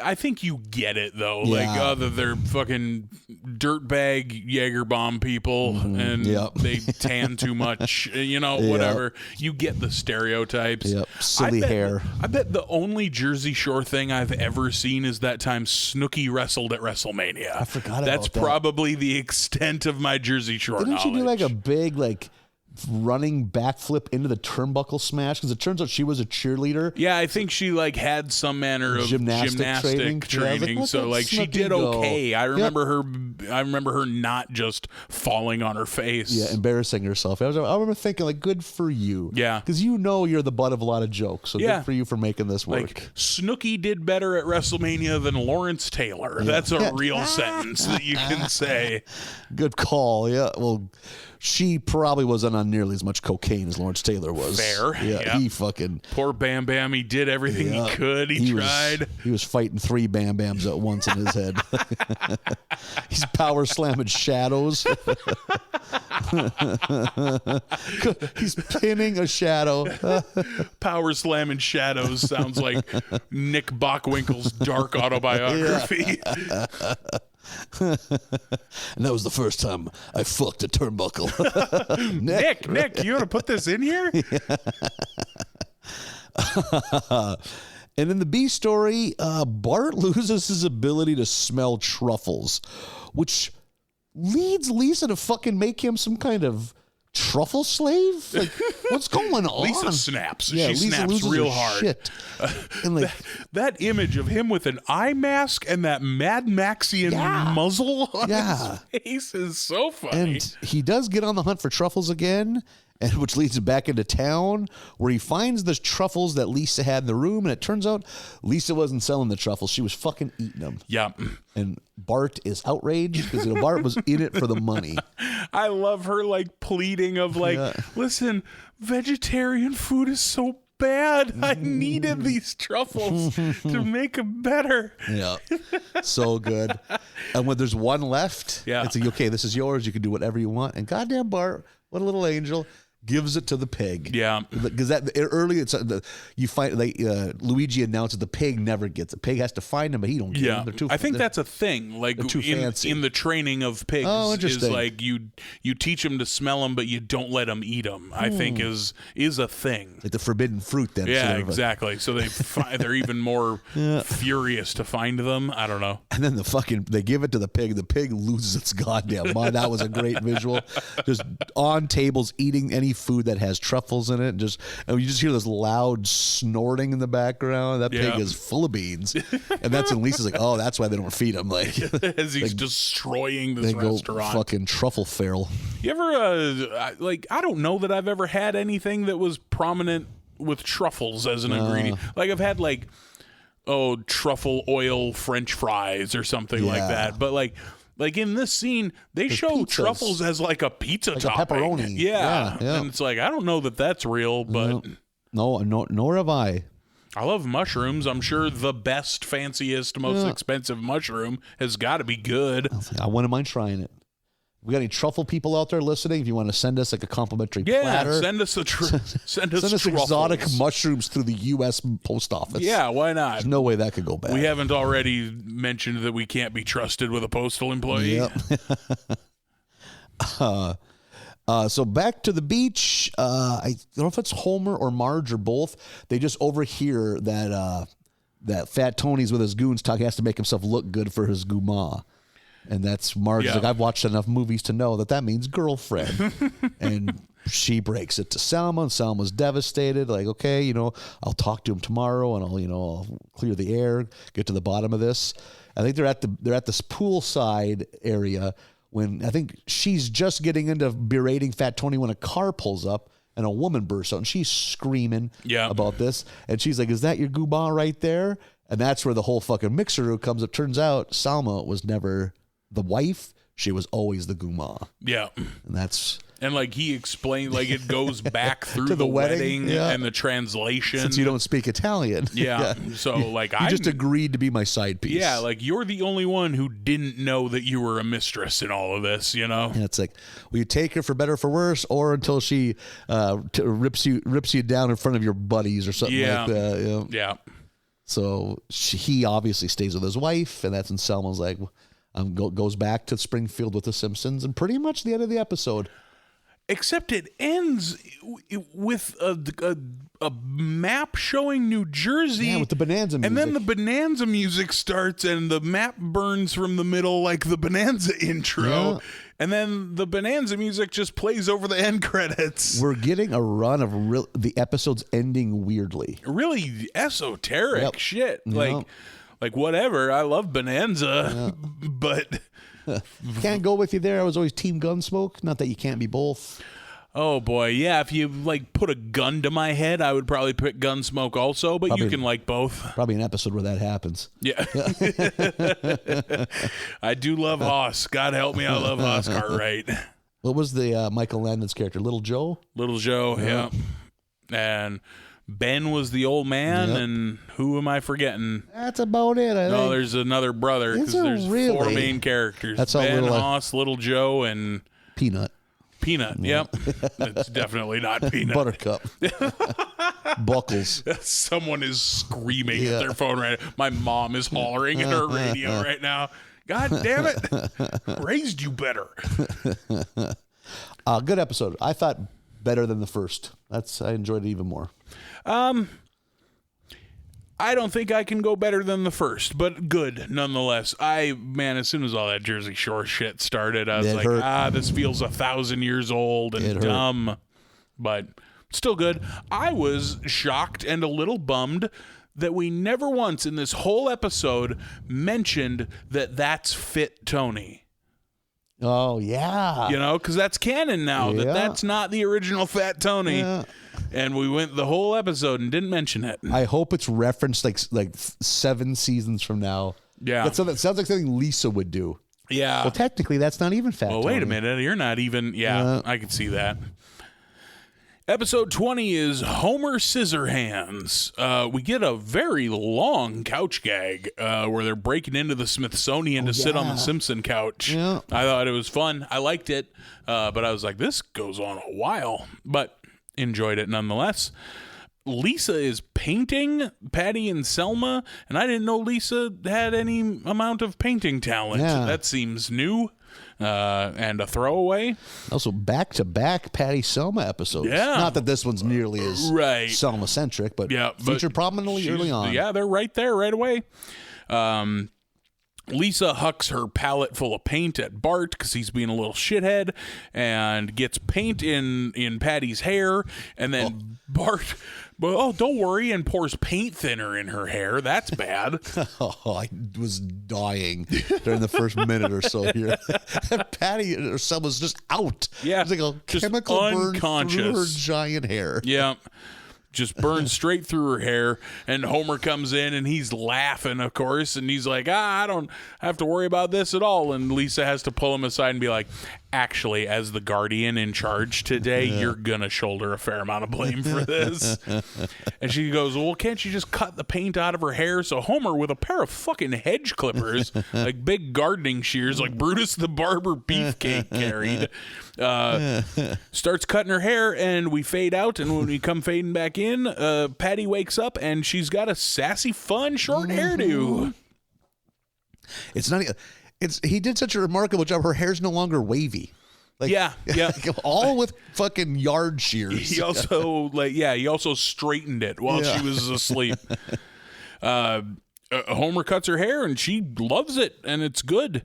I think you get it though. Like they're fucking dirtbag Jaeger bomb people, and they tan too much. Whatever. You get the stereotypes. Yep, silly hair. I bet the only Jersey Shore thing I've ever seen is that time Snooki wrestled at WrestleMania. I forgot about That's that. probably the extent of my Jersey Shore Didn't knowledge. she do like a big running backflip into the turnbuckle smash? Because it turns out she was a cheerleader. Yeah, I think she had some manner of gymnastic training. Yeah, So she did okay. I remember her not just falling on her face. Yeah, embarrassing herself. I remember thinking good for you. Yeah. Because you're the butt of a lot of jokes. So good for you for making this work. Snooki did better at WrestleMania than Lawrence Taylor. Yeah. That's a real sentence that you can say. Good call. Yeah. Well, she probably wasn't on nearly as much cocaine as Lawrence Taylor was. Fair. Yeah. He fucking... Poor Bam Bam. He did everything he could. He tried. He was fighting 3 Bam Bams at once in his head. He's power slamming shadows. He's pinning a shadow. Power slamming shadows sounds like Nick Bockwinkel's dark autobiography. And that was the first time I fucked a turnbuckle. Nick, you want to put this in here? And in the B story, Bart loses his ability to smell truffles, which leads Lisa to fucking make him some kind of truffle slave? Like, what's going on? Lisa snaps. Yeah, She Lisa snaps loses real her hard. shit. And like, That image of him with an eye mask and that Mad Maxian muzzle on his face is so funny. and he does get on the hunt for truffles again, and which leads him back into town where he finds the truffles that Lisa had in the room, and it turns out Lisa wasn't selling the truffles. She was fucking eating them. Yeah. And Bart is outraged because Bart was in it for the money. I love her like pleading of like, listen, vegetarian food is so bad. I needed these truffles to make them better. Yeah. So good. And when there's one left, it's like, okay, this is yours. You can do whatever you want. And goddamn Bart, what a little angel, gives it to the pig. Yeah. Because that early, it's you find like Luigi announced that the pig never gets it. Pig has to find him, but he don't get him. They're too, I think that's a thing. Like too fancy. in the training of pigs, is like you teach them to smell them, but you don't let them eat them. I think is a thing. like the forbidden fruit. Then, Yeah, sort of exactly. So they're even more furious to find them. I don't know. And then they give it to the pig. The pig loses its goddamn mind. That was a great visual. Just on tables eating any food that has truffles in it. And you just hear this loud snorting in the background. That pig is full of beans. And that's when Lisa's like, oh, that's why they don't feed him. Like, as he's destroying this they go restaurant. fucking truffle feral. You ever I don't know that I've ever had anything that was prominent with truffles as an ingredient. Like I've had like truffle oil French fries or something like that. But like in this scene, they show pizzas. Truffles as like a pizza Like topping. a pepperoni. Yeah. Yeah. And it's like, I don't know that that's real, but No, nor have I. I love mushrooms. I'm sure the best, fanciest, most expensive mushroom has got to be good. I wouldn't mind trying it. We got any truffle people out there listening? If you want to send us like a complimentary platter, send us send us truffles. exotic mushrooms through the U.S. post office. Yeah, why not? There's no way that could go bad. We haven't already mentioned that we can't be trusted with a postal employee. Yep. So back to the beach. I don't know if it's Homer or Marge or both. They just overhear that Fat Tony's with his goons talk. He has to make himself look good for his guma. And that's Marge. Like, I've watched enough movies to know that means girlfriend. And she breaks it to Selma, and Selma's devastated. Like, okay, I'll talk to him tomorrow, and I'll clear the air, get to the bottom of this. I think they're at this poolside area when I think she's just getting into berating Fat Tony when a car pulls up and a woman bursts out, and she's screaming about this. And she's like, "Is that your guma right there?" And that's where the whole fucking mixer comes. It turns out Selma was never the wife, she was always the guma. Yeah. And like he explained, like it goes back through to the wedding and the translation. Since you don't speak Italian. Yeah. So like you just agreed to be my side piece. Yeah, like you're the only one who didn't know that you were a mistress in all of this, And it's like, will you take her for better or for worse, or until she rips you down in front of your buddies or something like that. Yeah. So he obviously stays with his wife, and that's when Selma's like, goes back to Springfield with the Simpsons, and pretty much the end of the episode. Except it ends with a map showing New Jersey. Yeah, with the Bonanza music. And then the Bonanza music starts, and the map burns from the middle like the Bonanza intro. Yeah. And then the Bonanza music just plays over the end credits. We're getting a run of the episodes ending weirdly. Really esoteric shit. Like whatever. I love Bonanza, but can't go with you there. I was always team Gunsmoke. Not that you can't be both. Oh boy, yeah. If you like put a gun to my head, I would probably pick Gunsmoke also. But you can like both. Probably an episode where that happens. Yeah. I do love Hoss. God help me, I love Hoss Cartwright. What was the Michael Landon's character? Little Joe. Little Joe. Yeah. And Ben was the old man, and who am I forgetting? That's about it. I think. There's another brother because there's four main characters. That's Ben, Hoss, Little Joe, and Peanut. Yep. It's definitely not Peanut. Buttercup. Buckles. Someone is screaming at their phone right now. My mom is hollering at her radio right now. God damn it. Raised you better. Good episode. I thought better than the first. I enjoyed it even more. I don't think I can go better than the first, but good nonetheless. As soon as all that Jersey Shore shit started, I was this feels 1,000 years old and dumb, but still good. I was shocked and a little bummed that we never once in this whole episode mentioned that that's Fit Tony. Oh, yeah. Because that's canon now, that's not the original Fat Tony. Yeah. And we went the whole episode and didn't mention it. I hope it's referenced like 7 seasons from now. Yeah. That sounds like something Lisa would do. Yeah. Well, technically, that's not even Fat Tony. Well, wait a minute. You're not even... Yeah, I can see that. Episode 20 is Homer Scissorhands. We get a very long couch gag where they're breaking into the Smithsonian to sit on the Simpson couch. Yeah. I thought it was fun. I liked it, but I was like, this goes on a while. But enjoyed it nonetheless. Lisa is painting Patty and Selma, and I didn't know Lisa had any amount of painting talent. Yeah. That seems new. And a throwaway. Also, back-to-back Patty Selma episodes. Yeah. Not that this one's nearly as Selma-centric, but featured prominently early on. Yeah, they're right there right away. Lisa hucks her palette full of paint at Bart because he's being a little shithead and gets paint in Patty's hair. And then Bart, don't worry, and pours paint thinner in her hair. That's bad. I was dying during the first minute or so here. Patty or Selma's just out. Yeah. It's like a chemical burn through her giant hair. Yeah. Just burns straight through her hair, and Homer comes in, and he's laughing, of course, and he's like, I don't have to worry about this at all, and Lisa has to pull him aside and be like, actually, as the guardian in charge today, you're gonna shoulder a fair amount of blame for this. And she goes, well, can't you just cut the paint out of her hair? So Homer, with a pair of fucking hedge clippers, like big gardening shears, like Brutus the Barber Beefcake carried, starts cutting her hair, and we fade out, and when we come fading back in, Patty wakes up, and she's got a sassy, fun, short hairdo. It's not... He did such a remarkable job. Her hair's no longer wavy. Yeah. All with fucking yard shears. He also straightened it while she was asleep. Homer cuts her hair, and she loves it, and it's good.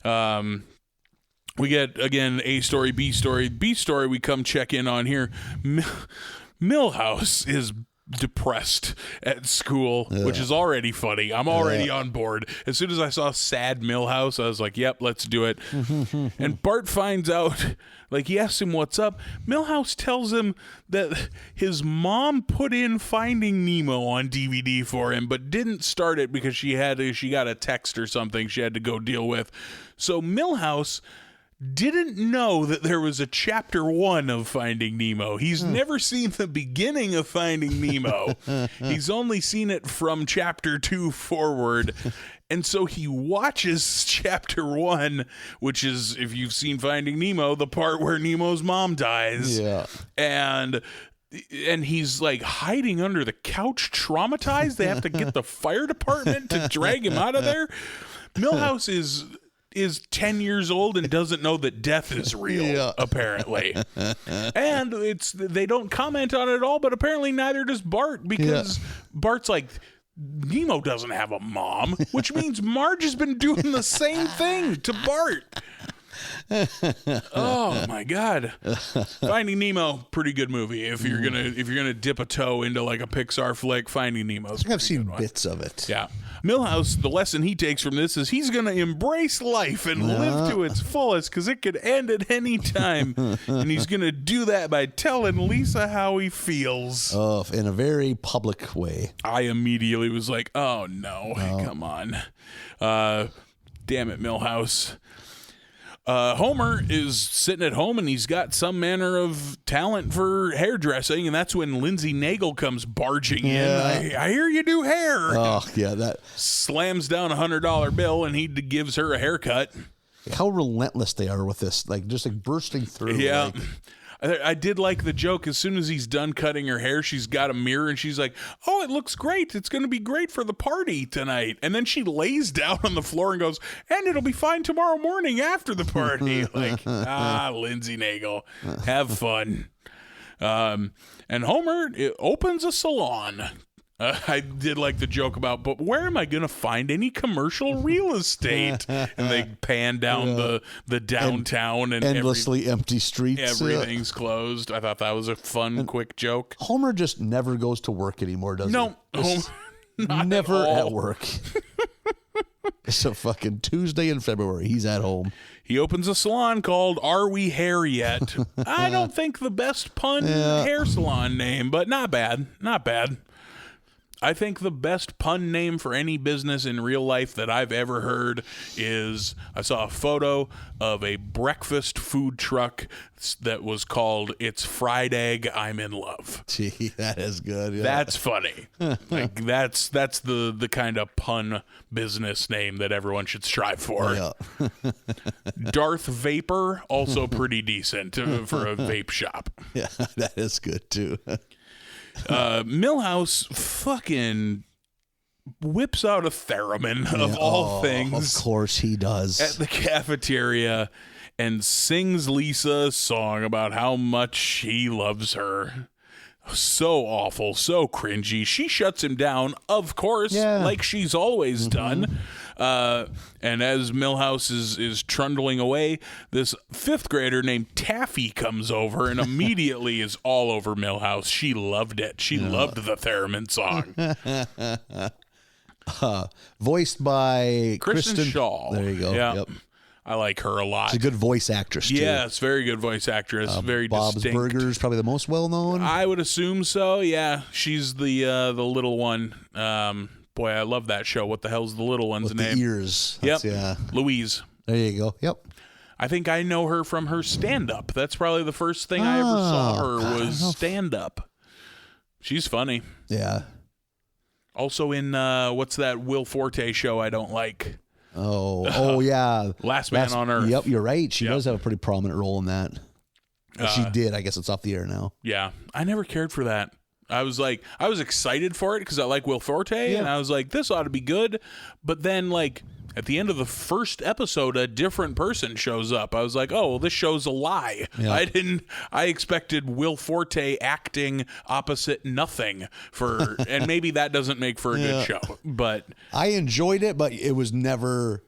We get, again, A story, B story. B story we come check in on here. Milhouse is depressed at school, which is already funny. I'm already on board. As soon as I saw sad Milhouse, I was like, yep, let's do it. And Bart finds out, he asks him what's up. Milhouse tells him that his mom put in Finding Nemo on DVD for him, but didn't start it because she got a text or something she had to go deal with. So Milhouse didn't know that there was a chapter 1 of Finding Nemo. He's never seen the beginning of Finding Nemo. He's only seen it from chapter 2 forward. And so he watches chapter 1, which is, if you've seen Finding Nemo, the part where Nemo's mom dies. Yeah. And he's hiding under the couch, traumatized. They have to get the fire department to drag him out of there. Milhouse is 10 years old and doesn't know that death is real, apparently. And they don't comment on it at all, but apparently neither does Bart, because Bart's like, Nemo doesn't have a mom, which means Marge has been doing the same thing to Bart. Oh my God. Finding Nemo, pretty good movie. If you're gonna dip a toe into a Pixar flick, Finding Nemo's I've seen bits of it. Yeah. Milhouse, the lesson he takes from this is he's gonna embrace life and live to its fullest, because it could end at any time. And he's gonna do that by telling Lisa how he feels. In a very public way. I immediately was like, oh no. Come on. Damn it, Milhouse. Homer is sitting at home, and he's got some manner of talent for hairdressing, and that's when Lindsay Nagel comes barging in. I hear you do hair. Oh, yeah. That slams down $100 bill, and he gives her a haircut. How relentless they are with this, just bursting through. Yeah. I did like the joke. As soon as he's done cutting her hair, she's got a mirror, and she's like, oh, it looks great. It's going to be great for the party tonight. And then she lays down on the floor and goes, and it'll be fine tomorrow morning after the party. Lindsay Nagel, have fun. And Homer opens a salon. I did like the joke about, but where am I going to find any commercial real estate? And they pan down the downtown and endlessly empty streets. Everything's closed. I thought that was a fun, quick joke. Homer just never goes to work anymore, does he? No, Never at work. It's a fucking Tuesday in February. He's at home. He opens a salon called Are We Hair Yet? I don't think the best pun hair salon name, but not bad. Not bad. I think the best pun name for any business in real life that I've ever heard is, I saw a photo of a breakfast food truck that was called It's Fried Egg, I'm in Love. Gee, that is good. Yeah. That's funny. Like that's the kind of pun business name that everyone should strive for. Yeah. Darth Vapor, also pretty decent for a vape shop. Yeah, that is good too. Milhouse fucking whips out a theremin of all things. Of course he does. At the cafeteria and sings Lisa a song about how much he loves her. So awful, so cringy. She shuts him down, of course, like she's always done. And as Milhouse is trundling away, this 5th grader named Taffy comes over and immediately is all over Milhouse. She loved it. She loved the theremin song. Voiced by Kristen Shaw. There you go. Yeah. Yep. I like her a lot. She's a good voice actress, too. Yes, very good voice actress. Very Bob's distinct. Burgers, probably the most well-known. I would assume so, yeah. She's the little one. Boy, I love that show. What the hell's the little one's With name? the ears. Yep. Yeah. Louise. There you go. Yep. I think I know her from her stand-up. That's probably the first thing I ever saw her was stand-up. She's funny. Yeah. Also in, what's that Will Forte show I don't like? Oh, yeah. Last Man on Earth. Yep, you're right. She does have a pretty prominent role in that. She did. I guess it's off the air now. Yeah. I never cared for that. I was excited for it because I like Will Forte, and I was like, this ought to be good. But then, like, at the end of the first episode, a different person shows up. I was like, oh, well, this show's a lie. Yeah. I expected Will Forte acting opposite nothing and maybe that doesn't make for a good show. But I enjoyed it, but it was never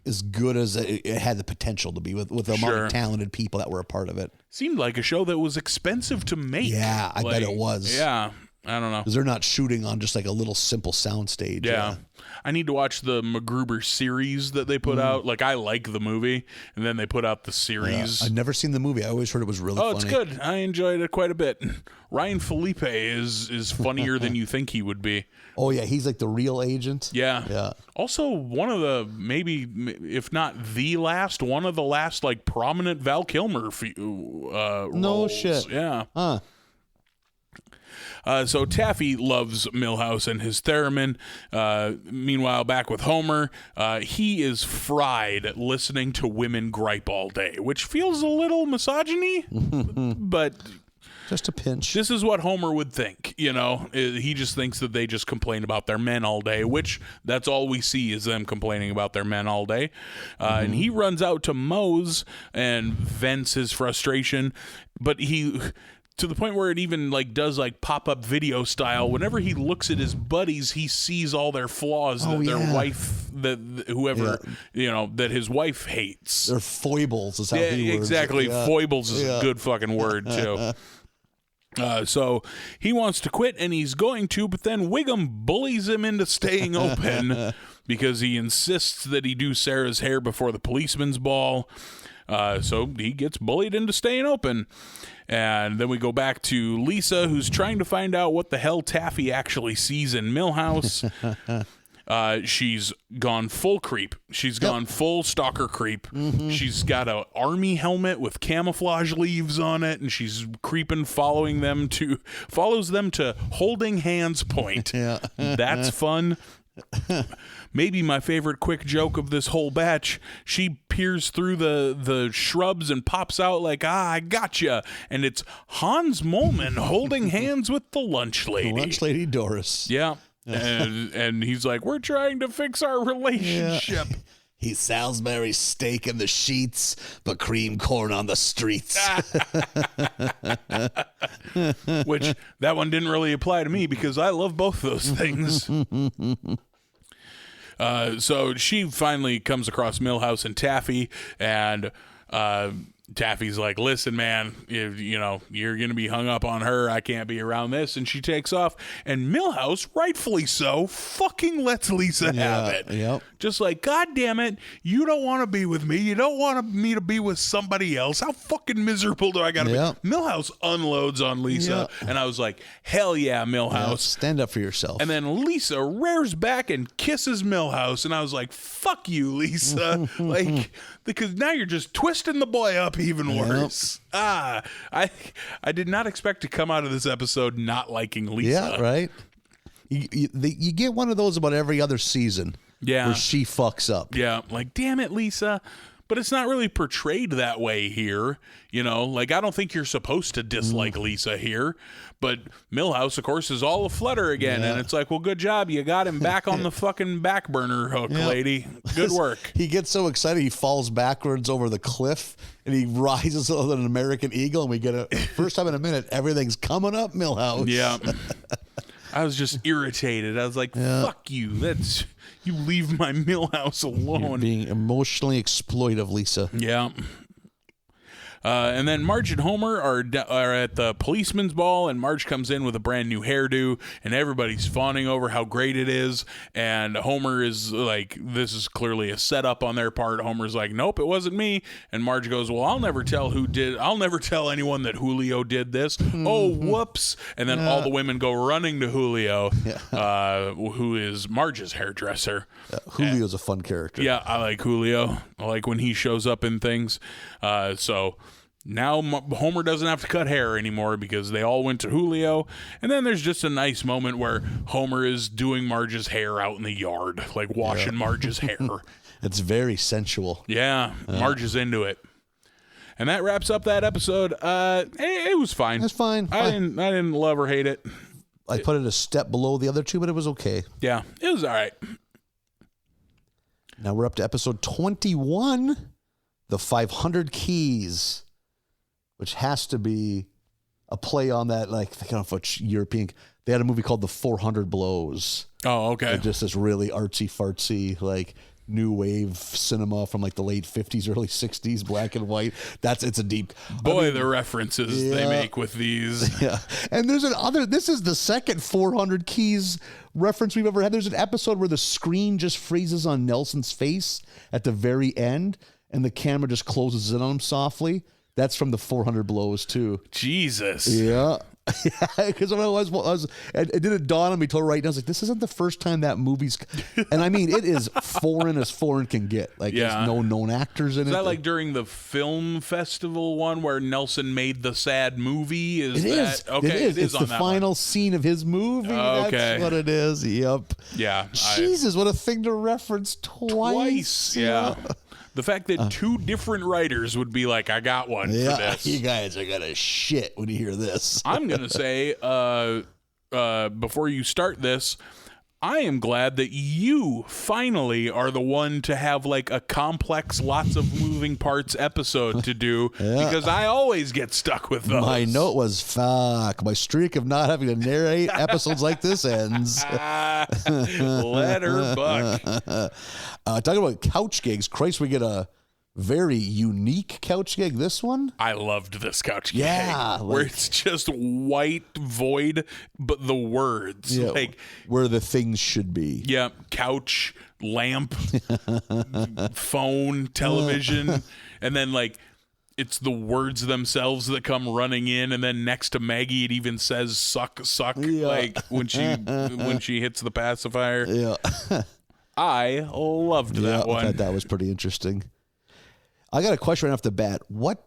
as good as it had the potential to be with the amount of talented people that were a part of it. Seemed like a show that was expensive to make. Yeah, I bet it was. Yeah. I don't know. Because they're not shooting on just like a little simple soundstage. Yeah. I need to watch the MacGruber series that they put out. Like, I like the movie, and then they put out the series. I've never seen the movie. I always heard it was really funny. Oh, it's good. I enjoyed it quite a bit. Ryan Felipe is funnier than you think he would be. Oh, yeah. He's like the real agent. Yeah. Yeah. Also, one of the, maybe, if not the last, one of the last, like, prominent Val Kilmer roles. No shit. Yeah. Huh. So Taffy loves Milhouse and his theremin. Meanwhile, back with Homer, he is fried listening to women gripe all day, which feels a little misogyny, but just a pinch. This is what Homer would think, you know. He just thinks that they just complain about their men all day, which that's all we see is them complaining about their men all day. And he runs out to Moe's and vents his frustration, but he... to the point where it even like does like pop-up video style. Whenever he looks at his buddies, he sees all their flaws that their wife, that whoever, you know, that his wife hates. Their foibles is how he words exactly. it. Yeah. Foibles is a good fucking word too. So he wants to quit and he's going to, but then Wiggum bullies him into staying open because he insists that he do Sarah's hair before the policeman's ball. So he gets bullied into staying open. And then we go back to Lisa, who's trying to find out what the hell Taffy actually sees in Milhouse. She's gone full creep. She's gone full stalker creep. She's got an army helmet with camouflage leaves on it, and she's creeping, follows them to holding hands point. Yeah. That's fun. Maybe my favorite quick joke of this whole batch, she peers through the shrubs and pops out like, I gotcha. And it's Hans Moleman holding hands with the lunch lady. Lunch lady Doris. Yeah. And he's like, we're trying to fix our relationship. Yeah. He Salisbury steak in the sheets, but cream corn on the streets. Which that one didn't really apply to me because I love both those things. So she finally comes across Milhouse and Taffy, and Taffy's like, listen, man, if, you're going to be hung up on her. I can't be around this. And she takes off. And Milhouse, rightfully so, fucking lets Lisa have it. Yep. Just like, God damn it, you don't want to be with me. You don't want me to be with somebody else. How fucking miserable do I got to be? Milhouse unloads on Lisa. Yep. And I was like, hell yeah, Milhouse. Yep. Stand up for yourself. And then Lisa rears back and kisses Milhouse. And I was like, fuck you, Lisa. Because now you're just twisting the boy up even worse. Yep. I did not expect to come out of this episode not liking Lisa. Yeah, right? You get one of those about every other season. Yeah. Where she fucks up. Yeah. Like, damn it, Lisa. But it's not really portrayed that way here. I don't think you're supposed to dislike Lisa here. But Milhouse, of course, is all aflutter again. Yeah. And it's like, well, good job. You got him back on the fucking back burner hook, lady. Good work. He gets so excited, he falls backwards over the cliff, and he rises like an American eagle, and we get a first time in a minute, everything's coming up, Milhouse. Yeah. I was just irritated. I was like, fuck you. You leave my Milhouse alone. You're being emotionally exploitive, Lisa. Yeah. And then Marge and Homer are at the policeman's ball, and Marge comes in with a brand new hairdo, and everybody's fawning over how great it is. And Homer is like, this is clearly a setup on their part. Homer's like, nope, it wasn't me. And Marge goes, well, I'll never tell anyone that Julio did this. Oh, whoops. And then all the women go running to Julio, who is Marge's hairdresser. Julio's a fun character. Yeah, I like Julio. I like when he shows up in things. So now Homer doesn't have to cut hair anymore because they all went to Julio. And then there's just a nice moment where Homer is doing Marge's hair out in the yard, like washing Marge's hair. It's very sensual. Yeah, Marge is into it. And that wraps up that episode. It was fine. It's fine. I didn't love or hate it. I put it a step below the other two, but it was okay. Yeah, it was all right. Now we're up to episode 21, The 500 Keys, which has to be a play on that, like, I don't know if European. They had a movie called The 400 Blows. Oh, okay. It's just this really artsy-fartsy, like, new wave cinema from like the late 50s, early 60s, black and white. It's a deep. The references they make with these. Yeah. And this is the second 400 Keys reference we've ever had. There's an episode where the screen just freezes on Nelson's face at the very end, and the camera just closes in on him softly. That's from the 400 Blows too. Jesus. Yeah. Because it didn't dawn on me till right now. I was like, this isn't the first time that movie's, and I mean, it is foreign as foreign can get. Like, there's no known actors in it. Is that like during the film festival one where Nelson made the sad movie? It is. Okay, it is. It's the final scene of his movie. Okay. That's what it is. Yep. Yeah. Jesus, what a thing to reference twice. Yeah. The fact that two different writers would be like, I got one for this. You guys are going to shit when you hear this. I'm going to say, before you start this, I am glad that you finally are the one to have like a complex, lots of moving parts episode to do because I always get stuck with those. My note was, fuck, my streak of not having to narrate episodes like this ends. Let her buck. Talking about couch gigs, Christ, we get a very unique couch gig. This one, I loved this couch gig. Yeah, where it's just white void, but the words like where the things should be. Yeah, couch, lamp, phone, television, and then like it's the words themselves that come running in, and then next to Maggie, it even says "suck," like when she hits the pacifier. Yeah, I loved that one. I thought that was pretty interesting. I got a question right off the bat.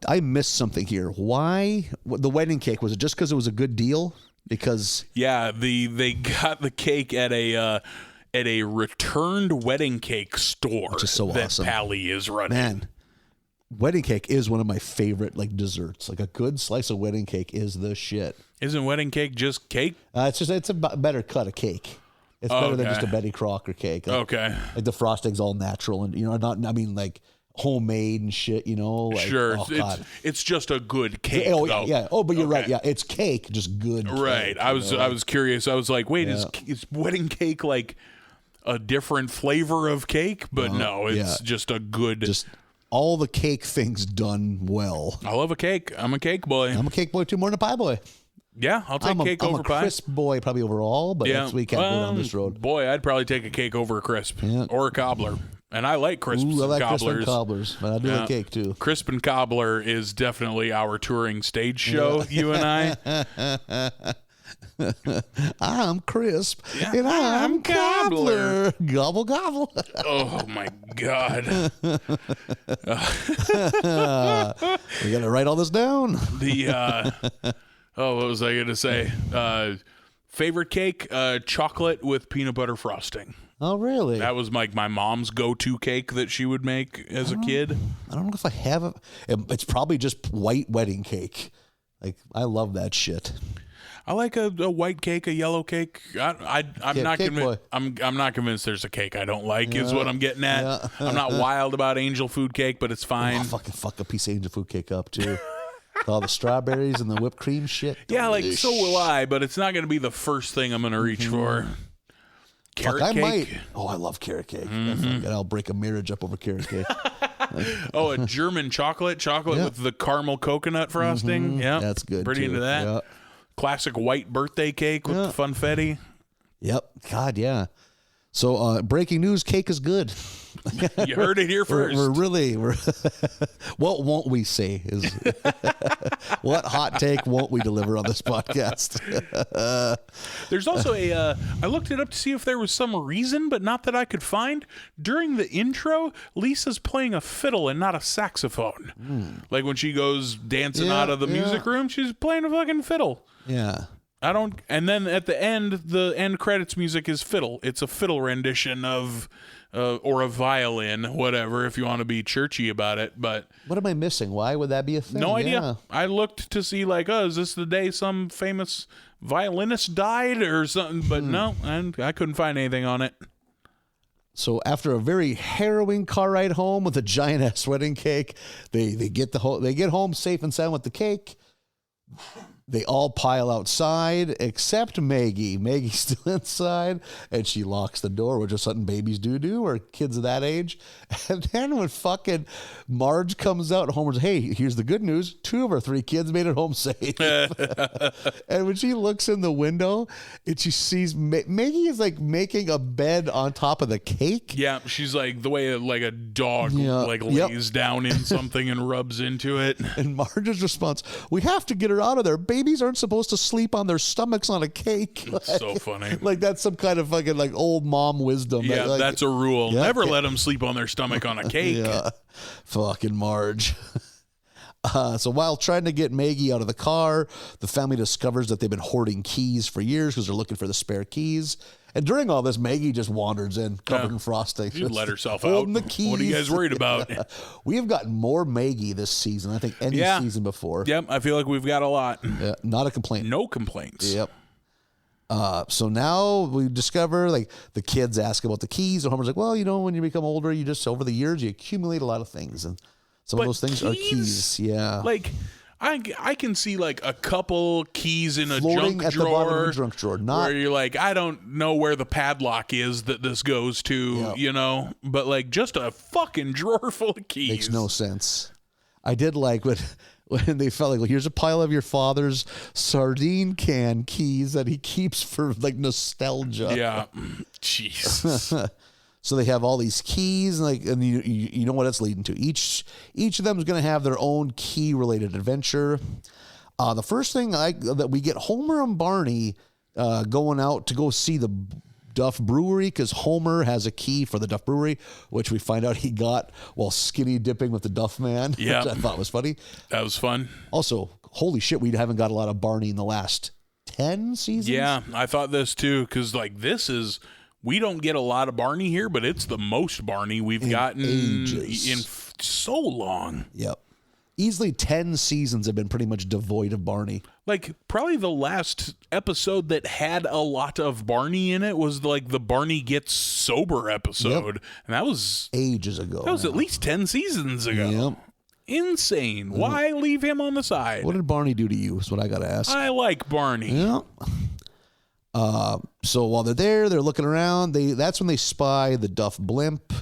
I missed something here. Why the wedding cake? Was it just because it was a good deal? Because they got the cake at a returned wedding cake store, which is so awesome. Pally is running. Man, wedding cake is one of my favorite desserts. Like a good slice of wedding cake is the shit. Isn't wedding cake just cake? It's a better cut of cake. It's better than just a Betty Crocker cake. Like, like the frosting's all natural and like homemade and shit. Like, sure. Oh, God. It's just a good cake. Oh though. yeah. Oh, but you're right. Yeah, it's cake, just good. Right. Cake, I was curious. I was like, wait, is wedding cake like a different flavor of cake? But no, it's just a good. Just all the cake things done well. I love a cake. I'm a cake boy. I'm a cake boy too, more than a pie boy. Yeah, I'll take cake over pie. I'm a crisp boy probably overall, but next week can't go down this road. Boy, I'd probably take a cake over a crisp or a cobbler. And I like crisps I like and cobblers. crisp and cobblers, but I do like cake too. Crisp and cobbler is definitely our touring stage show, you and I. I'm crisp and I'm cobbler. Gobble, gobble. Oh, my God. We got to write all this down. What was I going to say? Favorite cake, chocolate with peanut butter frosting. Oh, really? That was like my mom's go-to cake that she would make as a kid. I don't know if I have it. It's probably just white wedding cake. Like, I love that shit. I like a white cake, a yellow cake. I'm not convinced. I'm not convinced there's a cake I don't like. Is what I'm getting at. Yeah. I'm not wild about angel food cake, but it's fine. I'll fuck a piece of angel food cake up too. With all the strawberries and the whipped cream shit. Yeah, like so will I, but it's not going to be the first thing I'm going to reach for. Carrot cake. Might. Oh, I love carrot cake. I'll break a marriage up over carrot cake. A German chocolate with the caramel coconut frosting. Yeah, that's good. Pretty into that. Yep. Classic white birthday cake with the funfetti. Yep. God, yeah. So, breaking news: cake is good. You heard it here first. We're what won't we say is what hot take won't we deliver on this podcast? There's also I looked it up to see if there was some reason, but not that I could find. During the intro, Lisa's playing a fiddle and not a saxophone. Like when she goes dancing out of the music room, she's playing a fucking fiddle. Yeah. And then at the end credits music is fiddle. It's a fiddle rendition of or a violin, whatever, if you want to be churchy about it. But what am I missing? Why would that be a thing? No idea. I looked to see like, is this the day some famous violinist died or something? But no, and I couldn't find anything on it. So after a very harrowing car ride home with a giant ass wedding cake, they get home safe and sound with the cake. They all pile outside except Maggie. Maggie's still inside, and she locks the door, which is something babies do, or kids of that age. And then when fucking Marge comes out, Homer's, hey, here's the good news. 2 of our 3 kids made it home safe. And when she looks in the window, and she sees Maggie is like making a bed on top of the cake. Yeah, she's like the way like a dog lays down in something and rubs into it. And Marge's response, we have to get her out of there. Babies aren't supposed to sleep on their stomachs on a cake. It's so funny. Like that's some kind of fucking like old mom wisdom. Yeah, that's a rule. Yeah, never let them sleep on their stomach on a cake. Yeah, fucking Marge. So while trying to get Maggie out of the car, the family discovers that they've been hoarding keys for years because they're looking for the spare keys. And during all this, Maggie just wanders in, covered in frosting. She let herself holding out. The keys. What are you guys worried about? We have gotten more Maggie this season, I think, any season before. Yep, I feel like we've got a lot. Yeah, not a complaint. No complaints. Yep. So now we discover, like, the kids ask about the keys, and Homer's like, well, when you become older, you just, over the years, you accumulate a lot of things, and some of those things are keys. Yeah. Like, I can see like a couple keys in a floating junk at drawer, the bottom of a junk drawer, where you're like, I don't know where the padlock is that this goes to, but like just a fucking drawer full of keys. Makes no sense. I did like when they felt like, well, here's a pile of your father's sardine can keys that he keeps for like nostalgia. Yeah, Jesus. So they have all these keys, and you know what it's leading to. Each of them is going to have their own key-related adventure. The first thing that we get Homer and Barney going out to go see the Duff Brewery because Homer has a key for the Duff Brewery, which we find out he got while skinny dipping with the Duff Man, which I thought was funny. That was fun. Also, holy shit, we haven't got a lot of Barney in the last 10 seasons. Yeah, I thought this too because like this is. We don't get a lot of Barney here, but it's the most Barney we've gotten in so long. Yep. easily 10 seasons have been pretty much devoid of Barney. Like, probably the last episode that had a lot of Barney in it was like the Barney Gets Sober episode. And that was ages ago. That was at least 10 seasons ago. Yep. Insane. Why leave him on the side? What did Barney do to you is what I got to ask. I like Barney. Yeah. So while they're there, they're looking around. That's when they spy the Duff blimp.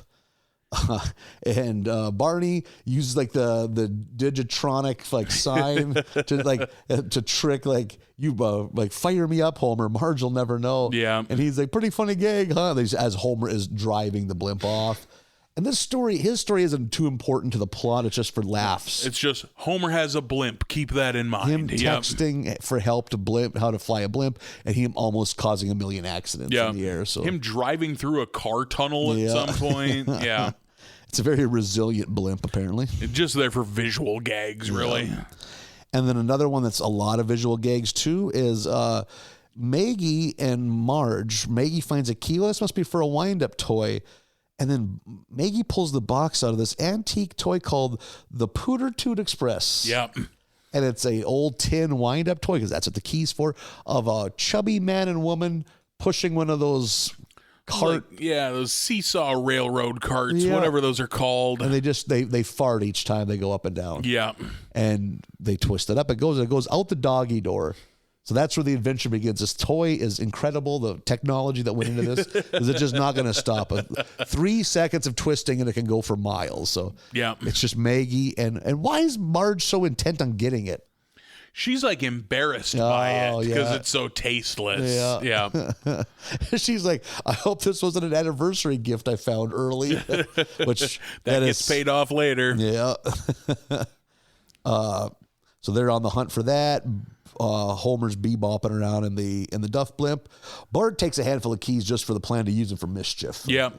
And Barney uses like the Digitronic like sign to trick like you like fire me up, Homer. Marge will never know. Yeah. And he's like, pretty funny gag, huh? As Homer is driving the blimp off. And his story isn't too important to the plot. It's just for laughs. It's just Homer has a blimp. Keep that in mind. Him texting for help how to fly a blimp, and him almost causing a million accidents in the air. So him driving through a car tunnel at some point. Yeah. It's a very resilient blimp, apparently. It's just there for visual gags, really. Yeah. And then another one that's a lot of visual gags, too, is Maggie and Marge. Maggie finds a key. Well, this must be for a wind-up toy. And then Maggie pulls the box out of this antique toy called the Pooter Toot Express. Yep. And it's a old tin wind-up toy, because that's what the key's for, of a chubby man and woman pushing one of those those seesaw railroad carts, whatever those are called. And they fart each time they go up and down. Yeah. And they twist it up. It goes out the doggy door. So that's where the adventure begins. This toy is incredible. The technology that went into this is just not going to stop. 3 seconds of twisting and it can go for miles. So it's just Maggie. And why is Marge so intent on getting it? She's like embarrassed by it because it's so tasteless. Yeah. She's like, I hope this wasn't an anniversary gift I found early. Which that gets paid off later. Yeah. So they're on the hunt for that. Homer's bebopping around in the Duff blimp. Bart takes a handful of keys just for the plan to use them for mischief. Yeah.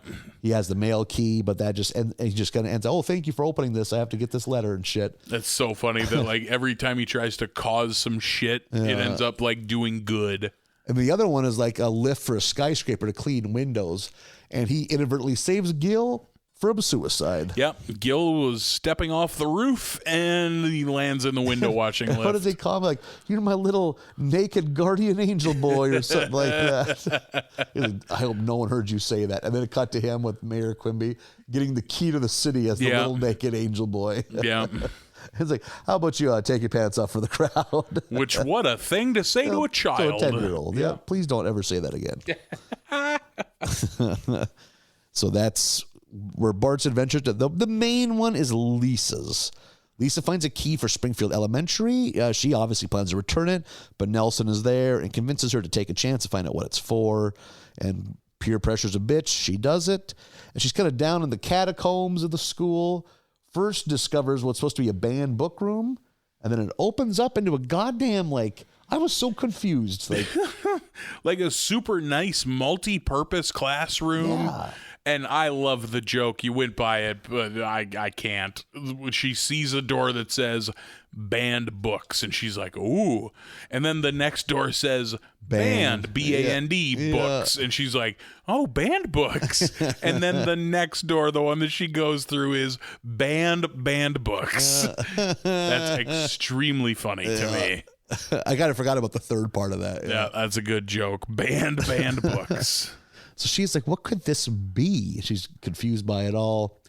He has the mail key, but that just and he just kind of ends. Oh, thank you for opening this. I have to get this letter and shit. That's so funny that like every time he tries to cause some shit, it ends up like doing good. And the other one is like a lift for a skyscraper to clean windows, and he inadvertently saves Gil from suicide. Yep. Gil was stepping off the roof and he lands in the window washing lift. What does he call him? Like, you're my little naked guardian angel boy or something like that. Like, I hope no one heard you say that. And then it cut to him with Mayor Quimby getting the key to the city as the little naked angel boy. Yeah. It's like, how about you take your pants off for the crowd? Which, what a thing to say to a child. To a 10-year-old. Yeah. Please don't ever say that again. So that's where Bart's adventure to the main one is Lisa's. Lisa finds a key for Springfield Elementary. She obviously plans to return it, but Nelson is there and convinces her to take a chance to find out what it's for. And peer pressure's a bitch. She does it. And she's kind of down in the catacombs of the school. First discovers what's supposed to be a banned book room. And then it opens up into a goddamn, like, I was so confused. Like, like a super nice multi-purpose classroom. Yeah. And I love the joke. You went by it, but I can't. She sees a door that says banned books, and she's like, ooh. And then the next door says banned, B-A-N-D, books. And she's like, oh, banned books. And then the next door, the one that she goes through, is banned books. That's extremely funny to me. I kind of forgot about the third part of that. Yeah, that's a good joke. Banned books. So she's like, what could this be? She's confused by it all.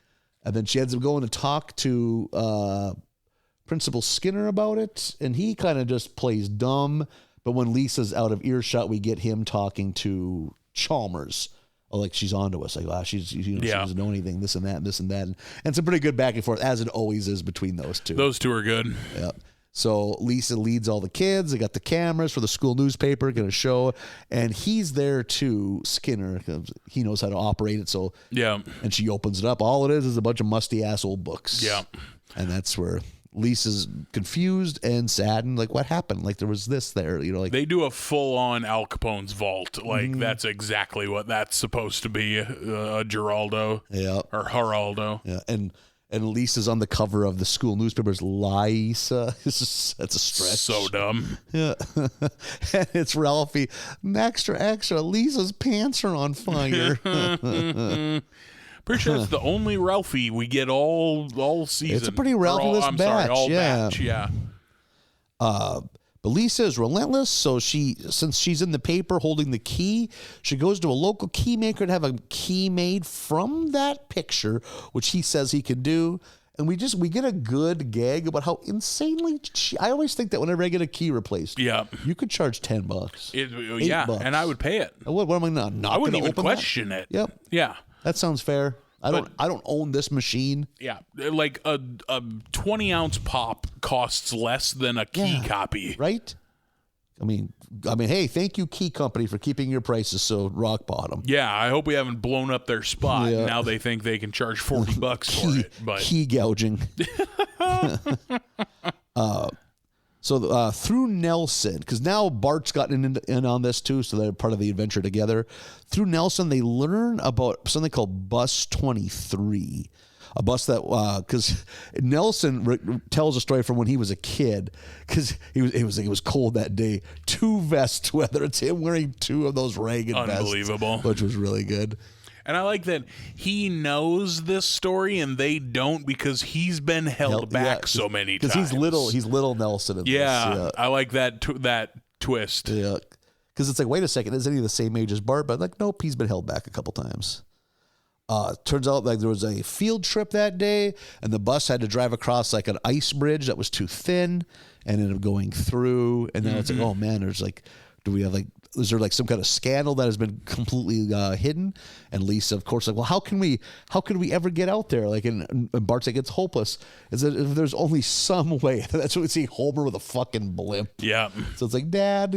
And then she ends up going to talk to Principal Skinner about it. And he kind of just plays dumb. But when Lisa's out of earshot, we get him talking to Chalmers. Oh, like she's onto us. Like, she doesn't know anything, this and that, and this and that. And some pretty good back and forth, as it always is between those two. Those two are good. Yeah. So Lisa leads all the kids. They got the cameras for the school newspaper, going to show. And he's there too, Skinner, because he knows how to operate it. So and she opens it up. All it is a bunch of musty-ass old books. Yeah. And that's where Lisa's confused and saddened. Like, what happened? Like, there was this there. You know, like they do a full-on Al Capone's vault. Like, that's exactly what that's supposed to be, a Geraldo. Yeah. Or Geraldo. Yeah. And Lisa's on the cover of the school newspapers. Lisa. That's a stretch. So dumb. Yeah. And it's Ralphie. Extra, Lisa's pants are on fire. Pretty sure it's the only Ralphie we get all season. It's a pretty Ralphie-less batch. Batch, yeah. But Lisa is relentless, so since she's in the paper holding the key, she goes to a local key maker to have a key made from that picture, which he says he can do. And we get a good gag about how insanely cheap. I always think that whenever I get a key replaced, you could charge $10. $8. And I would pay it. What am I not? I wouldn't even open question it. Yep. Yeah. That sounds fair. I don't own this machine. Yeah, like a 20-ounce pop costs less than a key copy, right? I mean, hey, thank you, Key Company, for keeping your prices so rock bottom. Yeah, I hope we haven't blown up their spot. Yeah. Now they think they can charge $40 for it. But key gouging. So through Nelson, because now Bart's gotten in on this too, so they're part of the adventure together. Through Nelson, they learn about something called Bus 23, a bus that because Nelson tells a story from when he was a kid, because it was cold that day. 2 vests, whether it's him wearing 2 of those ragged Unbelievable. vests, which was really good. And I like that he knows this story and they don't, because he's been held back so many times. Because he's little Nelson in this. Yeah, I like that twist. Yeah, because it's like, wait a second, isn't he the same age as Bart? But like, nope, he's been held back a couple times. Turns out like there was a field trip that day, and the bus had to drive across like an ice bridge that was too thin, and ended up going through. And then it's like, oh man, there's like, is there like some kind of scandal that has been completely hidden? And Lisa, of course, like, well, how can we ever get out there? Like, and Bart's like, it's hopeless. Is that if there's only some way? That's when we see Homer with a fucking blimp. Yeah. So it's like, Dad,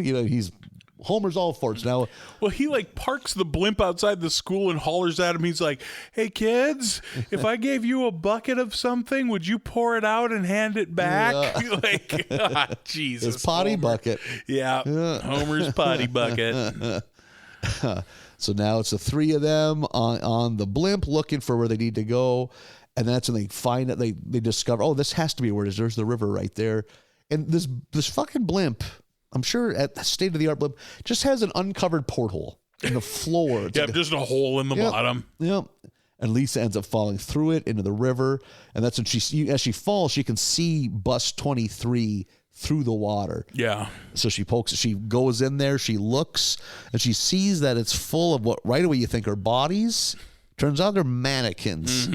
Homer's all for it now. Well, he like parks the blimp outside the school and hollers at him. He's like, "Hey kids, if I gave you a bucket of something, would you pour it out and hand it back?" Yeah. Like, Jesus, his potty Homer. Bucket. Yeah, Homer's potty bucket. So now it's the 3 of them on the blimp looking for where they need to go, and that's when they find it. They discover, oh, this has to be where it is. There's the river right there, and this fucking blimp, I'm sure at the state-of-the-art blimp, just has an uncovered porthole in the floor. Yeah, just a hole in the bottom. Yep. And Lisa ends up falling through it into the river, and that's when as she falls, she can see Bus 23 through the water. Yeah. So she goes in there, she looks, and she sees that it's full of what right away you think are bodies. Turns out they're mannequins.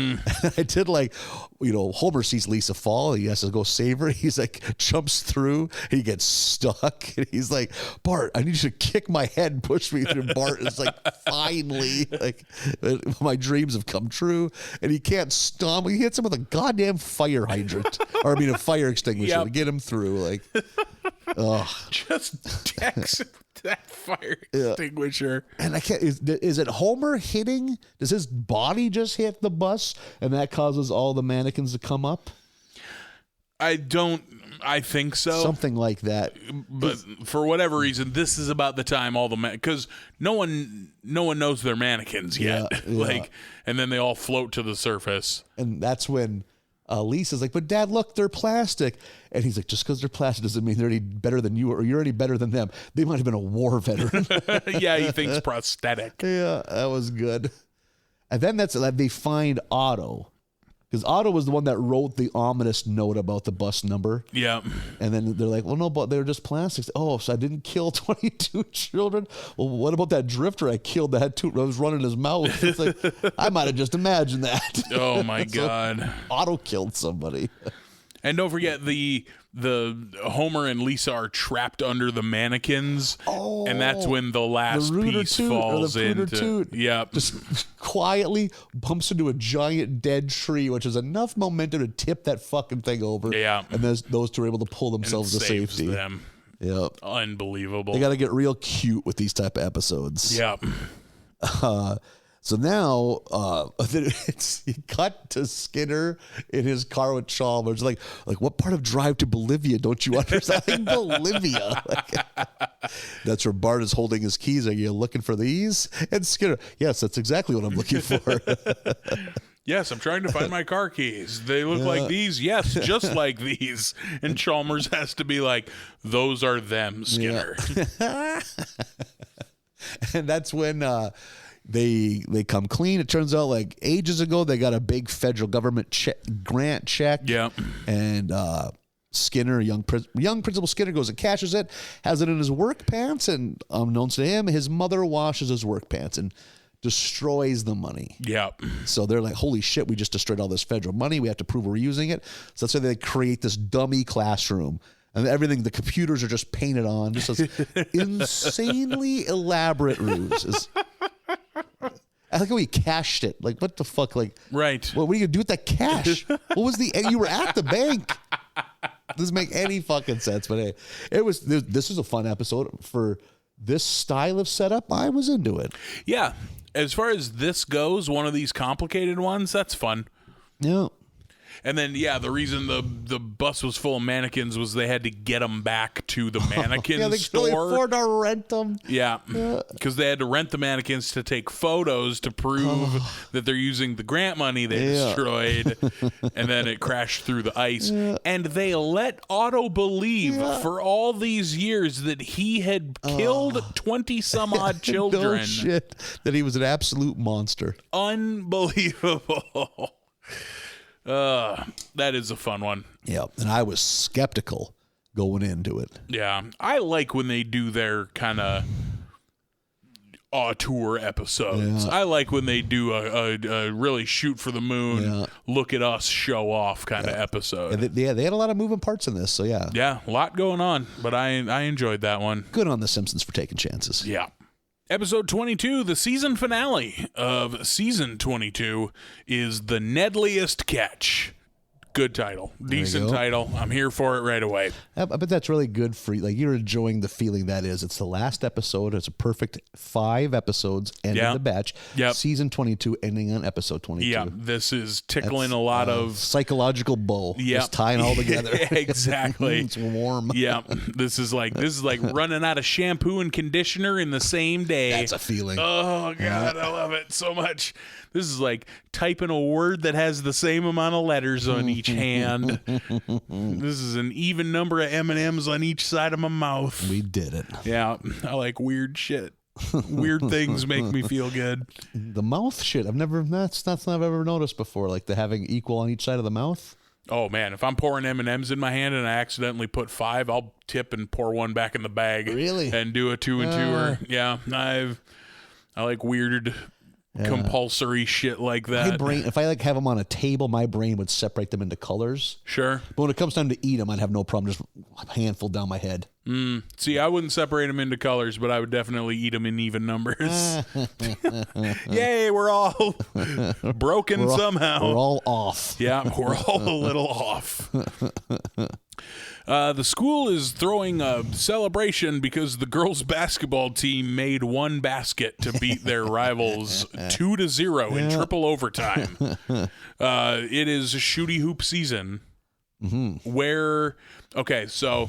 I did like, Homer sees Lisa fall. He has to go save her. He's like, jumps through. He gets stuck. And he's like, Bart, I need you to kick my head and push me through. Bart is like, finally, like, my dreams have come true. And he can't stop. He hits him with a goddamn fire hydrant. A fire extinguisher to get him through. Like, just text that fire extinguisher. And I can't. Is it Homer hitting? Does his body just hit the bus, and that causes all the mannequins to come up? I think so. Something like that. But for whatever reason, this is about the time all the because no one knows they're mannequins yet. Yeah. And then they all float to the surface. And that's when Lisa's like, but Dad, look, they're plastic. And he's like, just because they're plastic doesn't mean they're any better than you or you're any better than them. They might have been a war veteran. Yeah, he thinks prosthetic. Yeah, that was good. And then they find Otto. Because Otto was the one that wrote the ominous note about the bus number. Yeah. And then they're like, well, no, but they're just plastics. Oh, so I didn't kill 22 children? Well, what about that drifter I killed that was running his mouth? It's like, I might have just imagined that. Oh, my God. Otto killed somebody. And don't forget the Homer and Lisa are trapped under the mannequins, and that's when the last piece falls into. Yeah, just quietly bumps into a giant dead tree, which is enough momentum to tip that fucking thing over. Yeah, and those two are able to pull themselves to safety. Them. Yep, unbelievable. They got to get real cute with these type of episodes. Yep. So now it's cut to Skinner in his car with Chalmers. Like what part of Drive to Bolivia don't you understand? Bolivia. That's where Bart is holding his keys. Are you looking for these? And Skinner, yes, that's exactly what I'm looking for. Yes, I'm trying to find my car keys. They look like these. Yes, just like these. And Chalmers has to be like, those are them, Skinner. Yeah. And that's when They come clean. It turns out like ages ago they got a big federal government grant check. Yeah. And Skinner, young Principal Skinner, goes and cashes it, has it in his work pants, and unknowns to him, his mother washes his work pants and destroys the money. Yeah. So they're like, holy shit, we just destroyed all this federal money. We have to prove we're using it. So that's why they create this dummy classroom. And everything, the computers are just painted on. Just this insanely elaborate ruse. I like how he cashed it. Like, what the fuck? Like, right. What are you going to do with that cash? What was you were at the bank. Doesn't make any fucking sense. But hey, this was a fun episode. For this style of setup, I was into it. Yeah. As far as this goes, one of these complicated ones, that's fun. Yeah. And then, yeah, the reason the bus was full of mannequins was they had to get them back to the mannequin they store. could only afford to rent them. Yeah, because they had to rent the mannequins to take photos to prove that they're using the grant money they destroyed. And then it crashed through the ice. Yeah. And they let Otto believe for all these years that he had killed 20-some-odd children. No shit. That he was an absolute monster. Unbelievable. That is a fun one. Yeah, and I was skeptical going into it. Yeah, I like when they do their kind of auteur episodes. Yeah. I like when they do a really shoot for the moon, look at us, show off kind of episode. And they had a lot of moving parts in this, so yeah. Yeah, a lot going on, but I enjoyed that one. Good on The Simpsons for taking chances. Yeah. Episode 22, the season finale of season 22, is The Nedliest Catch. Good title. Decent title. I'm here for it right away. But that's really good for you. Like, you're enjoying the feeling that is. It's the last episode. It's a perfect 5 episodes ending the batch. Yep. Season 22 ending on episode 22. Yeah, this is tickling a lot of psychological bow. Yeah, just tying all together. Exactly. It's warm. Yeah, this is like running out of shampoo and conditioner in the same day. That's a feeling. Oh God, I love it so much. This is like typing a word that has the same amount of letters on each hand. This is an even number of M&Ms on each side of my mouth. We did it. Yeah, I like weird shit. Weird things make me feel good. The mouth shit. That's not something I've ever noticed before. Like the having equal on each side of the mouth. Oh man, if I'm pouring M&Ms in my hand and I accidentally put 5, I'll tip and pour one back in the bag. Really? And do a 2 and 2-er. Yeah, I like weird. Compulsory shit like that. My brain, if I have them on a table, my brain would separate them into colors. Sure. But when it comes time to eat them, I'd have no problem just a handful down my head. See, I wouldn't separate them into colors, but I would definitely eat them in even numbers. Yay, we're all broken somehow. We're all off. Yeah, we're all a little off. The school is throwing a celebration because the girls' basketball team made one basket to beat their rivals 2-0 in triple overtime. It is shooty hoop season where, okay, so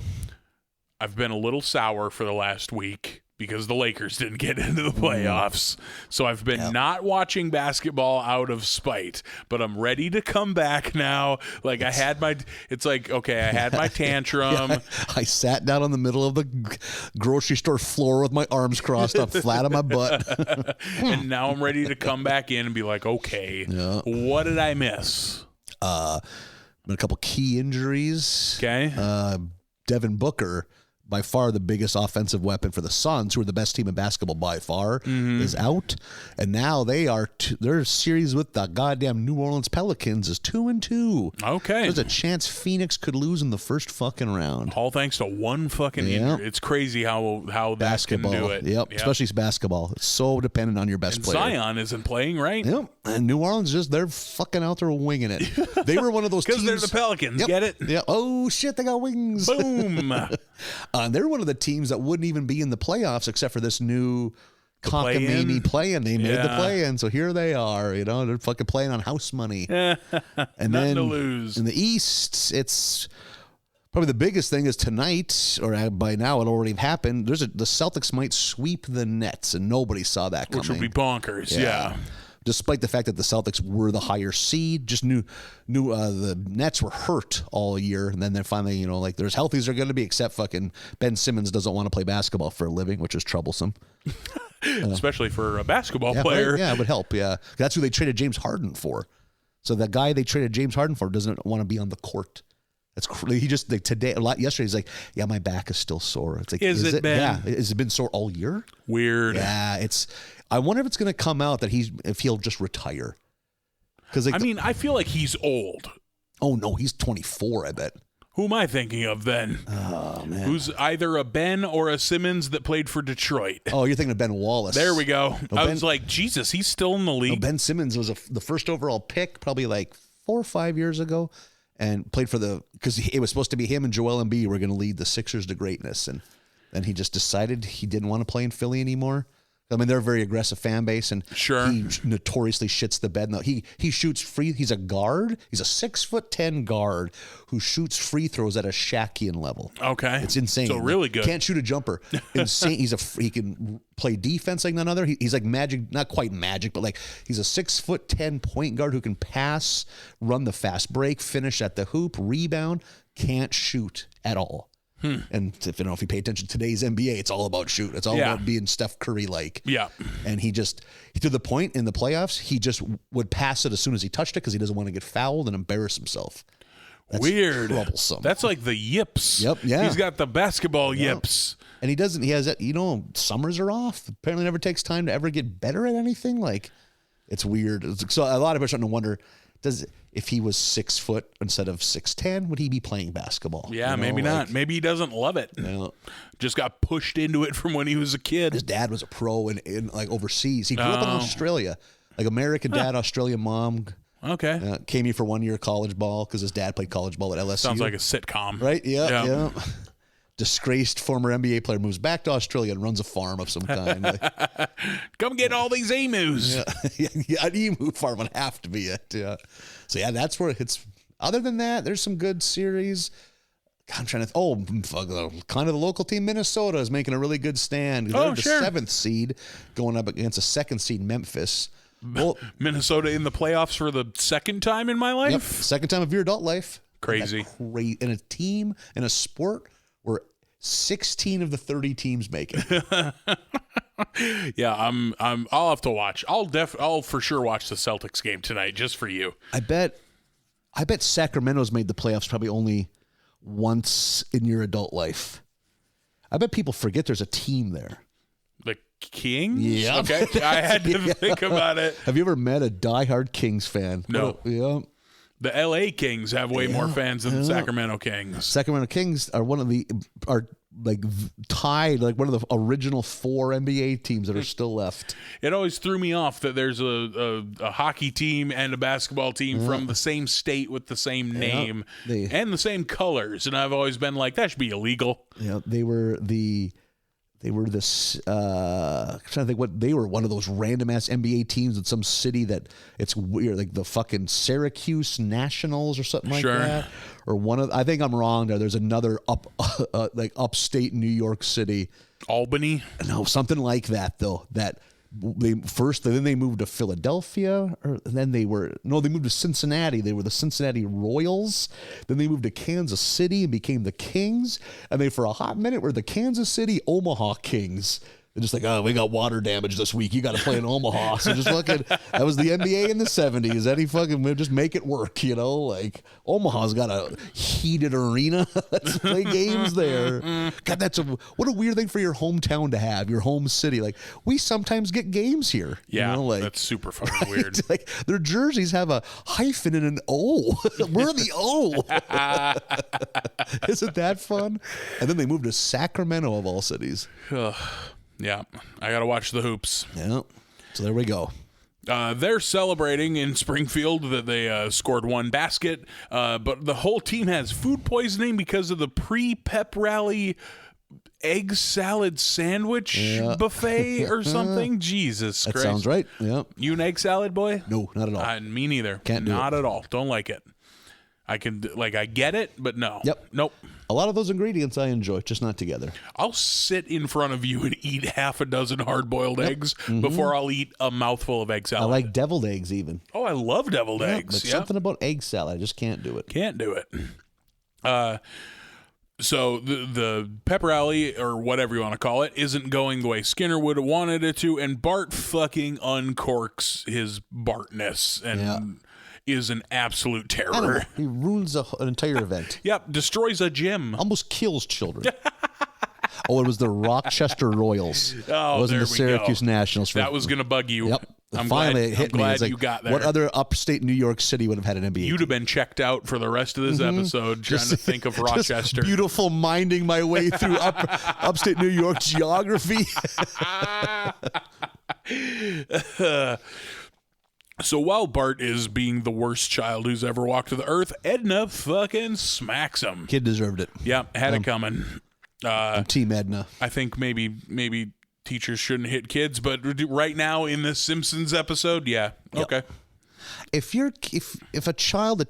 I've been a little sour for the last week because the Lakers didn't get into the playoffs. So I've been not watching basketball out of spite, but I'm ready to come back now. Like I had my tantrum. I sat down in the middle of the grocery store floor with my arms crossed up flat on my butt. And now I'm ready to come back in and be like, okay, what did I miss? A couple key injuries. Okay. Devin Booker, by far the biggest offensive weapon for the Suns, who are the best team in basketball by far, is out. And now their series with the goddamn New Orleans Pelicans is 2-2. Okay. There's a chance Phoenix could lose in the first fucking round. All thanks to one fucking injury. It's crazy how basketball can do it. Yep. Especially basketball. It's so dependent on your best player. Zion isn't playing, right? Yep. And New Orleans they're fucking out there winging it. They were one of those teams. Because they're the Pelicans. Yep. Get it? Yeah. Oh shit, they got wings. Boom. They're one of the teams that wouldn't even be in the playoffs except for this new cockamamie play-in. They made the play-in, so here they are. They're fucking playing on house money. And then to lose. In the East, it's probably the biggest thing is tonight, or by now it already happened. The Celtics might sweep the Nets, and nobody saw that coming. Which would be bonkers. Yeah. Despite the fact that the Celtics were the higher seed, just knew the Nets were hurt all year, and then they're finally, there's healthies are going to be, except fucking Ben Simmons doesn't want to play basketball for a living, which is troublesome. especially for a basketball Yeah, player. right? Yeah, it would help. Yeah, that's who they traded James Harden for. So the guy they traded James Harden for doesn't want to be on the court. That's he just like today. Yesterday, he's like, "Yeah, my back is still sore." It's like, Is it been? Yeah, has it been sore all year? Weird. Yeah, it's. I wonder if it's going to come out that if he'll just retire. Because I mean, I feel like he's old. Oh no, he's 24. I bet. Who am I thinking of then? Oh man, Who's either a Ben or a Simmons that played for Detroit? Oh, you're thinking of Ben Wallace. There we go. No, I was like, Jesus, he's still in the league. Ben Simmons was the first overall pick, probably like 4 or 5 years ago, and played for because it was supposed to be him and Joel Embiid were going to lead the Sixers to greatness, and then he just decided he didn't want to play in Philly anymore. I mean, they're a very aggressive fan base, and Sure. he notoriously shits the bed. No, he shoots free. He's a guard. He's a 6'10" guard who shoots free throws at a Shaquian level. Okay. It's insane. So really good. Can't shoot a jumper. Insane. He can play defense like none other. He's like Magic, not quite Magic, but like he's a 6'10" point guard who can pass, run the fast break, finish at the hoop, rebound. Can't shoot at all. And if you pay attention to today's NBA, it's all about shooting. It's all about being Steph Curry like. Yeah. And he to the point in the playoffs, he just would pass it as soon as he touched it because he doesn't want to get fouled and embarrass himself. That's Weird. troublesome. That's like the yips. Yep, yeah. He's got the basketball yips. And he has that, summers are off. Apparently never takes time to ever get better at anything. Like, it's weird. So a lot of people are starting to wonder, if he was 6 foot instead of 6'10", would he be playing basketball? Yeah, maybe not. Maybe he doesn't love it. Just got pushed into it from when he was a kid. His dad was a pro in like overseas. He grew up in Australia, like American dad, Australian mom. Okay. Came here for 1 year of college ball because his dad played college ball at LSU. Sounds like a sitcom. Right? Yeah. Disgraced former NBA player moves back to Australia and runs a farm of some kind. Come get all these emus. Yeah, an emu farm would have to be it. Yeah. So yeah, that's where it's. Other than that, there's some good series. God, I'm trying to. Kind of the local team, Minnesota, is making a really good stand. They're the 7th seed going up against a 2nd seed, Memphis. Well, Minnesota in the playoffs for the second time in my life. Yep, second time of your adult life. Crazy. In a team, in a sport where 16 of the 30 teams make it. Yeah, I'll have to watch. I'll for sure watch the Celtics game tonight just for you. I bet Sacramento's made the playoffs probably only once in your adult life. I bet people forget there's a team there. The Kings? Yeah. Okay. I had to think about it. Have you ever met a diehard Kings fan? No. Yeah. The LA Kings have way more fans than the Sacramento Kings. Sacramento Kings are tied like one of the original 4 NBA teams that are still left. It always threw me off that there's a hockey team and a basketball team from the same state with the same name and the same colors, and I've always been like, that should be illegal. Yeah, they were this. I'm trying to think what they were. One of those random ass NBA teams in some city that it's weird, like the fucking Syracuse Nationals or something like that. Or one of. I think I'm wrong there. There's another like upstate New York City, Albany. No, something like that though. That then they moved to Philadelphia, they moved to Cincinnati. They were the Cincinnati Royals. Then they moved to Kansas City and became the Kings. And they, for a hot minute, were the Kansas City Omaha Kings. They're just like, oh, we got water damage this week. You got to play in Omaha. So just fucking, that was the NBA in the 70s. We'll just make it work, Like, Omaha's got a heated arena. Let's play games there. God, what a weird thing for your hometown to have, your home city. Like, we sometimes get games here. Yeah, that's super fucking weird. Like, their jerseys have a hyphen and an O. We're the O. Isn't that fun? And then they moved to Sacramento, of all cities. Yeah, I got to watch the hoops. Yeah, so there we go. They're celebrating in Springfield that they scored 1 basket, but the whole team has food poisoning because of the pre-pep rally egg salad sandwich buffet or something. Jesus Christ. That sounds right. Yeah. You an egg salad boy? No, not at all. Me neither. Can't do Not it. at all. Don't like it. I get it, but no. Yep. Nope. A lot of those ingredients I enjoy, just not together. I'll sit in front of you and eat half a dozen hard-boiled eggs before I'll eat a mouthful of egg salad. I like deviled eggs even. Oh, I love deviled eggs. But something about egg salad, I just can't do it. Can't do it. So the pepper alley, or whatever you want to call it, isn't going the way Skinner would have wanted it to, and Bart fucking uncorks his Bartness and is an absolute terror. He ruins an entire event. Yep, destroys a gym. Almost kills children. Oh, it was the Rochester Royals. Oh, it wasn't there the we Syracuse go. Nationals. That was going to bug you. Yep. I'm Finally, it hit me. It's glad like, you got there. What other upstate New York city would have had an NBA? You'd have been checked out for the rest of this episode trying to think of Rochester. Just beautiful minding my way through upstate New York geography. So while Bart is being the worst child who's ever walked the earth, Edna fucking smacks him. Kid deserved it. Yeah, had it coming. I'm Team Edna. I think maybe teachers shouldn't hit kids, but right now in this Simpsons episode, yeah, okay. If a child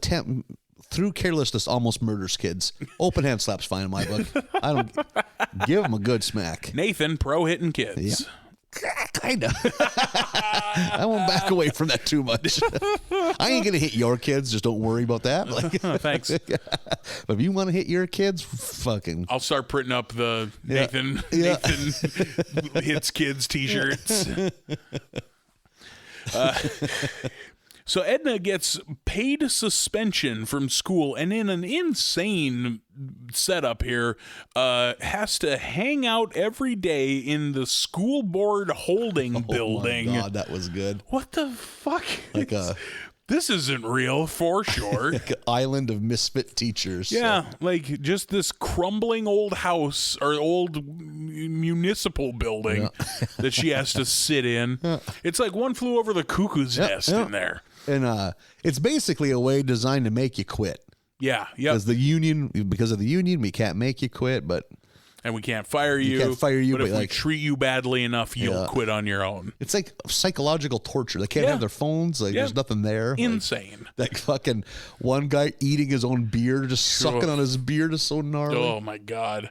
through carelessness almost murders kids, open hand slap's fine in my book. I don't give them a good smack. Nathan pro hitting kids. Yeah. Kind of. I won't back away from that too much. I ain't gonna hit your kids. Just don't worry about that. Like, thanks. But if you want to hit your kids, fucking. I'll start printing up the Nathan hits kids T-shirts. So Edna gets paid suspension from school, and in an insane setup here, has to hang out every day in the school board holding building. Oh my God, that was good. What the fuck? Like this isn't real for sure. like an island of misfit teachers. Yeah, like just this crumbling old house or old municipal building that she has to sit in. It's like One Flew Over the Cuckoo's Nest in there. And it's basically a way designed to make you quit. Yeah, because of the union, we can't make you quit, and we can't fire you. But if we like, treat you badly enough, you'll quit on your own. It's like psychological torture. They can't have their phones. Like there's nothing there. Insane. Like fucking one guy eating his own beer, just sucking on his beard is so gnarly. Oh my God.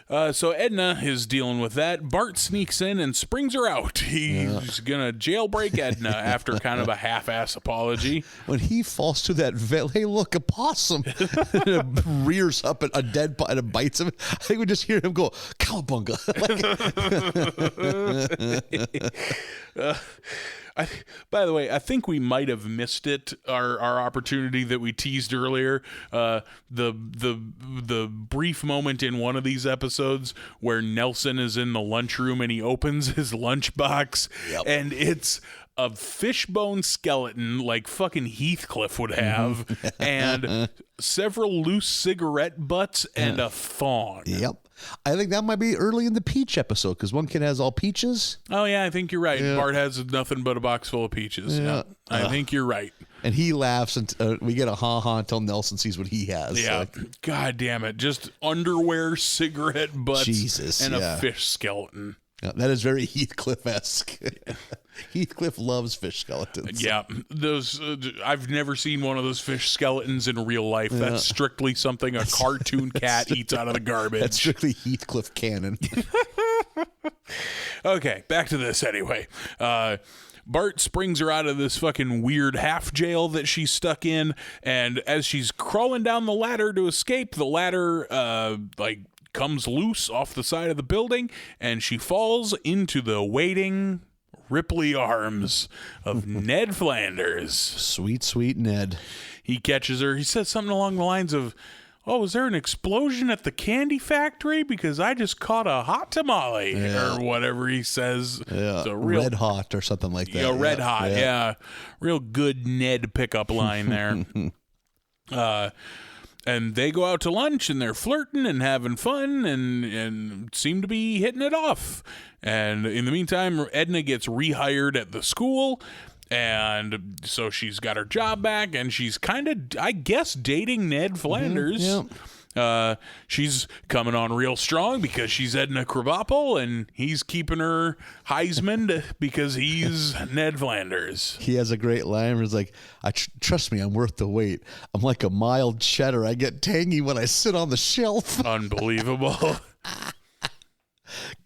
So Edna is dealing with that. Bart sneaks in and springs her out. He's going to jailbreak Edna after kind of a half-ass apology. When he falls to that hey, look, a possum. And it rears up a dead and it bites him. I think we just hear him go, cowabunga. By the way, I think we might have missed it. Our opportunity that we teased earlier. The brief moment in one of these episodes where Nelson is in the lunchroom and he opens his lunchbox and it's a fishbone skeleton like fucking Heathcliff would have, and several loose cigarette butts and a thong. Yep. I think that might be early in the peach episode because one kid has all peaches. Oh, yeah, I think you're right. Yeah. Bart has nothing but a box full of peaches. Yeah. I think you're right. And he laughs, and we get a ha-ha until Nelson sees what he has. Yeah. Like, God damn it. Just underwear, cigarette butts, and a fish skeleton. Yeah, that is very Heathcliff-esque. Heathcliff loves fish skeletons. Yeah, those I've never seen one of those fish skeletons in real life. That's strictly something a cartoon cat eats out of the garbage. That's strictly Heathcliff canon. Okay, back to this anyway. Bart springs her out of this fucking weird half jail that she's stuck in, and as she's crawling down the ladder to escape, the ladder comes loose off the side of the building, and she falls into the waiting Ripley arms of Ned Flanders. Sweet, sweet Ned. He catches her. He says something along the lines of, "Oh, was there an explosion at the candy factory? Because I just caught a hot tamale," or whatever he says. Yeah, red hot or something like that. Yeah, red hot. Yeah. Real good Ned pickup line there. And they go out to lunch, and they're flirting and having fun and seem to be hitting it off. And in the meantime, Edna gets rehired at the school, and so she's got her job back, and she's kind of, I guess, dating Ned Flanders. Mm-hmm, She's coming on real strong because she's Edna Krabappel, and he's keeping her Heisman because he's Ned Flanders. He has a great line where he's like, trust me, I'm worth the wait. I'm like a mild cheddar. I get tangy when I sit on the shelf. Unbelievable.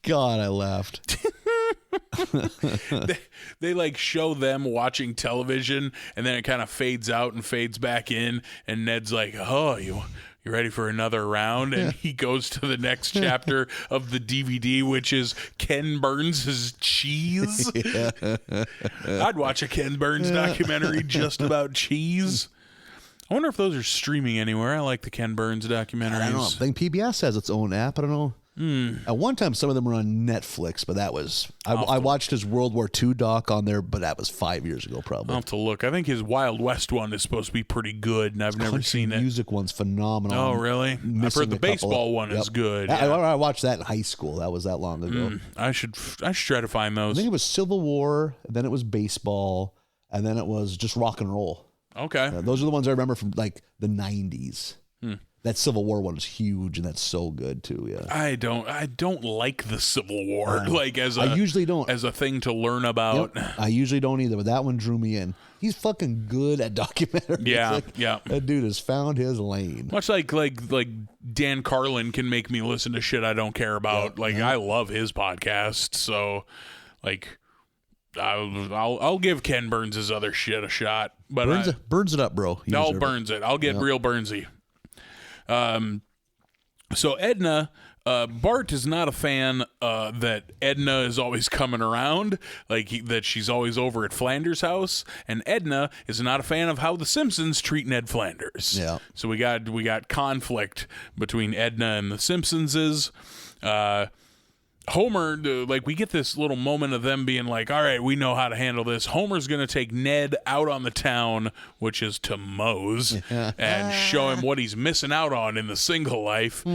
God, I laughed. They like show them watching television, and then it kind of fades out and fades back in, and Ned's like, "Oh, you ready for another round? And he goes to the next chapter of the DVD, which is Ken Burns' Cheese. I'd watch a Ken Burns documentary just about cheese. I wonder if those are streaming anywhere. I like the Ken Burns documentaries. I don't know. I think PBS has its own app. I don't know. At one time, some of them were on Netflix, but that was... I watched his World War II doc on there, but that was 5 years ago, probably. I'll have to look. I think his Wild West one is supposed to be pretty good, and I've never seen it. The music one's phenomenal. Oh, really? I've heard the baseball one is good. Yeah. I watched that in high school. That was that long ago. I should try to find those. I think it was Civil War, then it was baseball, and then it was just rock and roll. Okay. Those are the ones I remember from like the 90s. That Civil War one is huge, and that's so good too. Yeah, I don't like the Civil War I usually don't as a thing to learn about. Yep. I usually don't either, but that one drew me in. He's fucking good at documentaries. Yeah. That dude has found his lane. Much like Dan Carlin can make me listen to shit I don't care about. I love his podcast, so I'll give Ken Burns' other shit a shot. But burns it up, bro. No, burns it. I'll get real Burnsy. So Edna, Bart is not a fan that Edna is always coming around, that she's always over at Flanders' house, and Edna is not a fan of how the Simpsons treat Ned Flanders. Yeah. So we got conflict between Edna and the Simpsonses. Homer, we get this little moment of them being like, all right, we know how to handle this. Homer's going to take Ned out on the town, which is to Moe's, and show him what he's missing out on in the single life.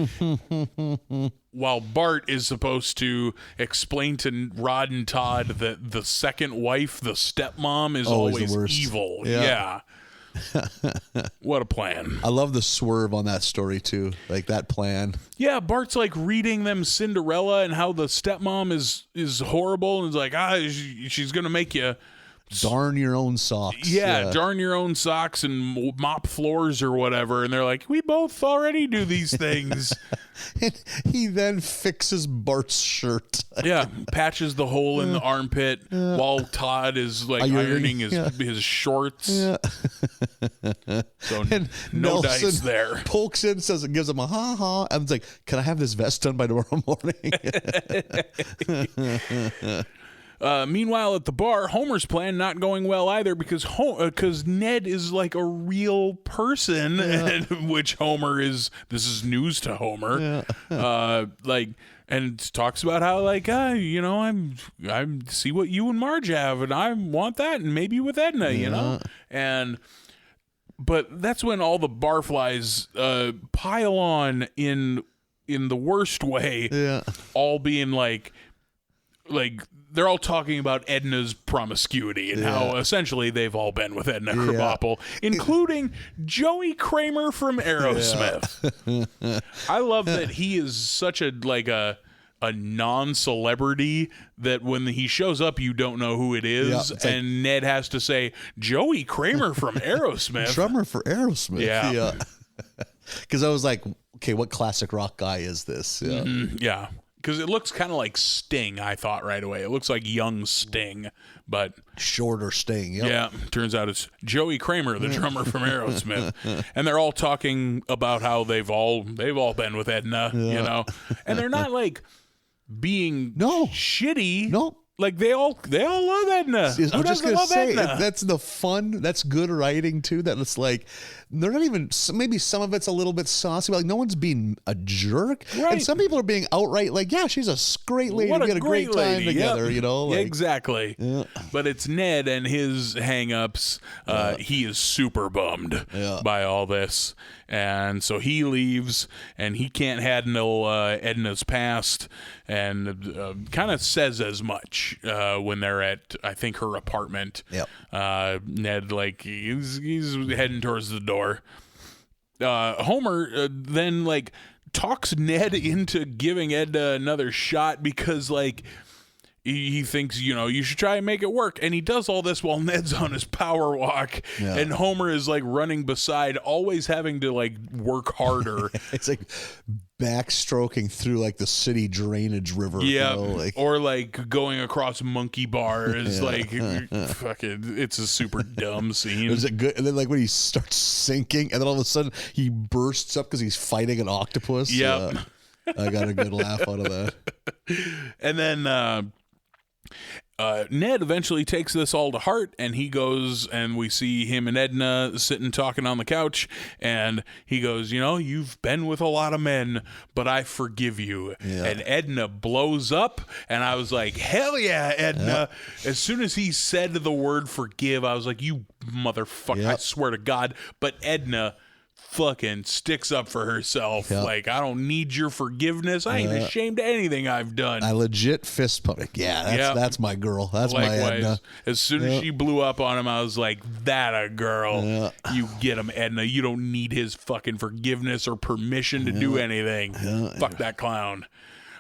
While Bart is supposed to explain to Rod and Todd that the second wife, the stepmom, is always evil. Yeah. What a plan. I love the swerve on that story too, that plan. Yeah, Bart's reading them Cinderella and how the stepmom is horrible, and is like, she's gonna make you darn your own socks. Yeah, darn your own socks and mop floors or whatever. And they're like, we both already do these things. And he then fixes Bart's shirt. Yeah, patches the hole in the armpit while Todd is ironing his shorts. Yeah. So and no Nelson dice there. Pokes in, gives him a ha. And it's like, can I have this vest done by tomorrow morning? Meanwhile, at the bar, Homer's plan not going well either because Ned is like a real person, which Homer is. This is news to Homer. And talks about how I see what you and Marge have, and I want that, and maybe with Edna, but that's when all the barflies pile on in the worst way, all being like they're all talking about Edna's promiscuity and how essentially they've all been with Edna Krabappel, including Joey Kramer from Aerosmith. I love that he is such a non-celebrity that when he shows up, you don't know who it is, and Ned has to say, Joey Kramer from Aerosmith. Drummer for Aerosmith. Yeah. Because I was like, okay, what classic rock guy is this? Yeah. Mm-hmm. Yeah. Because it looks kind of like Sting, I thought right away. It looks like young Sting, but... shorter Sting, Yeah, turns out it's Joey Kramer, the drummer from Aerosmith. And they're all talking about how they've all been with Edna, And they're not, being shitty. No. They all love Edna. I was just going to say, that's the fun, that's good writing, too, that it's they're not even, maybe some of it's a little bit saucy, but no one's being a jerk. Right. And some people are being outright she's a great lady. We had a great time together, Exactly. Yeah. But it's Ned and his hang-ups. He is super bummed by all this. And so he leaves, and he can't handle Edna's past, and kind of says as much when they're at, I think, her apartment. Yep. Ned, he's heading towards the door. Homer then talks Ned into giving Edna another shot because he thinks, you should try and make it work. And he does all this while Ned's on his power walk. Yeah. And Homer is like running beside, always having to like work harder. It's like backstroking through like the city drainage river. Yeah. Or like going across monkey bars. Like fucking, it's a super dumb scene. Is it good? And then like when he starts sinking and then all of a sudden he bursts up because he's fighting an octopus. Yep. I got a good laugh out of that. And then Ned eventually takes this all to heart, and he goes, and we see him and Edna sitting talking on the couch, and he goes, you've been with a lot of men, but I forgive you. Yeah. And Edna blows up, and I was like, hell yeah, Edna. Yep. As soon as he said the word forgive, I was like, you motherfucker, I swear to God. But Edna fucking sticks up for herself. Yep. Like, I don't need your forgiveness. I ain't ashamed of anything I've done. I legit fist pump. Yeah, that's my girl. That's Likewise. my Edna. As soon as she blew up on him, I was like, that a girl. Yeah. You get him, Edna. You don't need his fucking forgiveness or permission to do anything. Fuck that clown.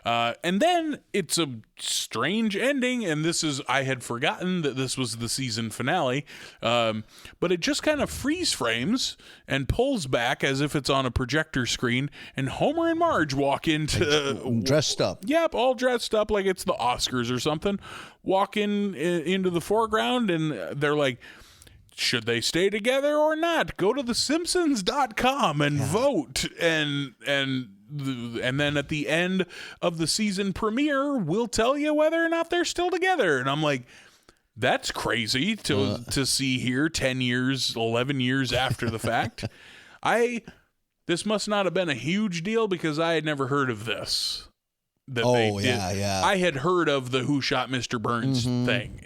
And then it's a strange ending, and I had forgotten that this was the season finale, but it just kind of freeze frames and pulls back as if it's on a projector screen, and Homer and Marge walk into... dressed up. Yep, all dressed up like it's the Oscars or something, walk into the foreground, and they're like... should they stay together or not? Go to thesimpsons.com and vote. And then at the end of the season premiere, we'll tell you whether or not they're still together. And I'm like, that's crazy to see here 10 years, 11 years after the fact. This must not have been a huge deal because I had never heard of this. Yeah. I had heard of the Who Shot Mr. Burns thing,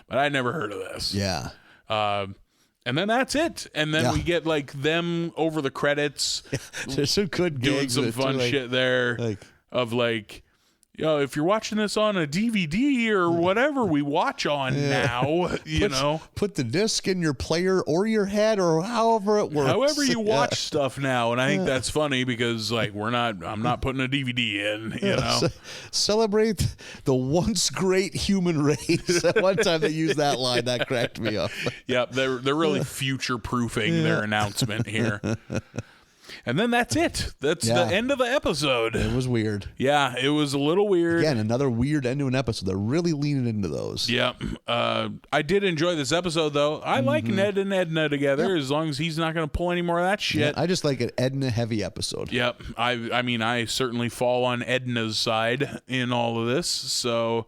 but I never heard of this. Yeah. And then that's it. And then we get like them over the credits. There's some good doing gigs some fun shit there of like, if you're watching this on a DVD or whatever we watch on now, put the disc in your player or your head or however it works. However you watch stuff now. And I think that's funny because like I'm not putting a DVD in, Celebrate the once great human race. At one time they used that line that cracked me up. Yep, they're really future proofing their announcement here. And then that's it. That's the end of the episode. It was weird. Yeah, it was a little weird. Again, another weird end to an episode. They're really leaning into those. Yeah. I did enjoy this episode, though. I like Ned and Edna together as long as he's not going to pull any more of that shit. Yeah, I just like an Edna-heavy episode. Yep. I mean, I certainly fall on Edna's side in all of this, so...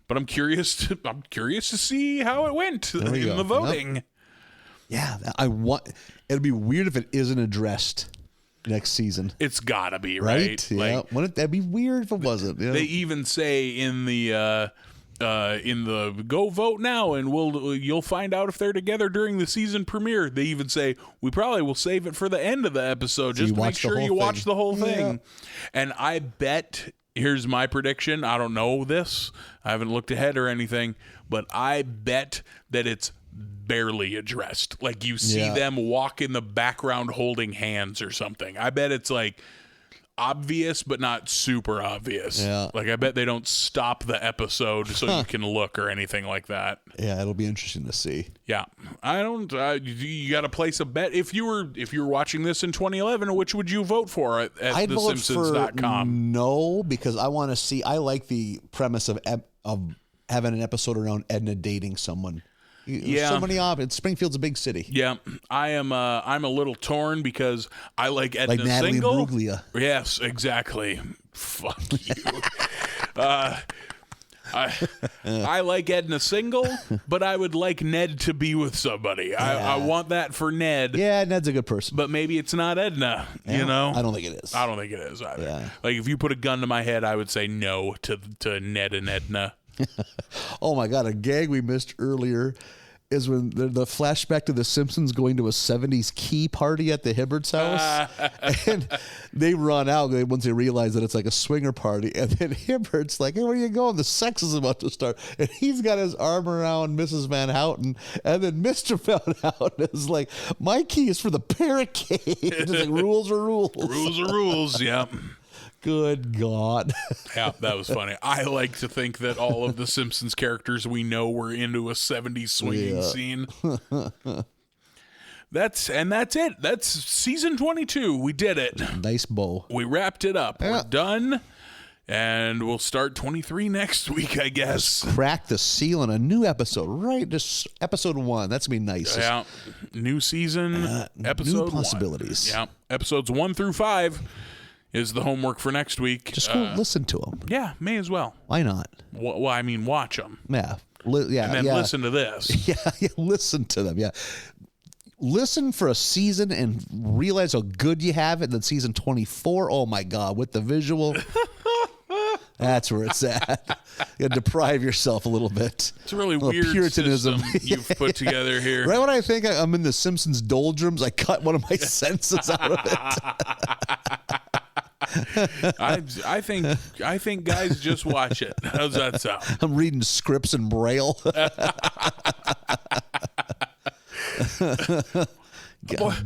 But I'm curious to see how it went in the voting. Yep. Yeah, it'd be weird if it isn't addressed next season. It's gotta be, right? Yeah. Like, that'd be weird if it wasn't. Yeah. They even say in the go vote now and you'll find out if they're together during the season premiere. They even say we probably will save it for the end of the episode just to make sure you watch the whole thing. And I bet, here's my prediction, I don't know this, I haven't looked ahead or anything, but I bet that it's barely addressed. Like you see them walk in the background holding hands or something. I bet it's like obvious but not super obvious. Yeah. Like I bet they don't stop the episode so you can look or anything like that. Yeah, it'll be interesting to see. Yeah. You got to place a bet. If you were watching this in 2011, which would you vote for at thesimpsons.com? No, because I want to see, I like the premise of having an episode around Edna dating someone. Yeah, so many options. Springfield's a big city. Yeah, I'm a little torn because I like Edna like Natalie single. Bruglia. Yes, exactly. Fuck you. I like Edna single, but I would like Ned to be with somebody. I want that for Ned. Yeah, Ned's a good person, but maybe it's not Edna. Yeah, you know, I don't think it is. I don't think it is either. Yeah. Like if you put a gun to my head, I would say no to Ned and Edna. Oh my God, a gag we missed earlier is when the flashback to the Simpsons going to a 70s key party at the Hibbert's house. And they run out once they realize that it's like a swinger party. And then Hibbert's like, hey, where are you going? The sex is about to start. And he's got his arm around Mrs. Van Houten. And then Mr. Van Houten is like, my key is for the barricade. It's like, rules are rules. Rules are rules, yeah. Good God. Yeah, that was funny. I like to think that all of the Simpsons characters we know were into a 70s swinging scene. That's it. That's season 22. We did it. Nice bow. We wrapped it up. Yeah. We're done. And we'll start 23 next week, I guess. Crack the seal on a new episode, right? Just episode 1. That's going to be nice. Yeah. New season, episode new possibilities. 1. Yeah. Episodes 1 through 5 is the homework for next week. Just go listen to them. Yeah, may as well. Why not? Well, I mean, watch them. Yeah. And then listen to this. Yeah, listen to them. Yeah. Listen for a season and realize how good you have it. And then season 24, oh my God, with the visual. That's where it's at. You gotta deprive yourself a little bit. It's a really weird Puritanism system you've put together here. Right when I think I'm in the Simpsons doldrums, I cut one of my senses out of it. I think guys just watch it. How's that sound? I'm reading scripts in Braille.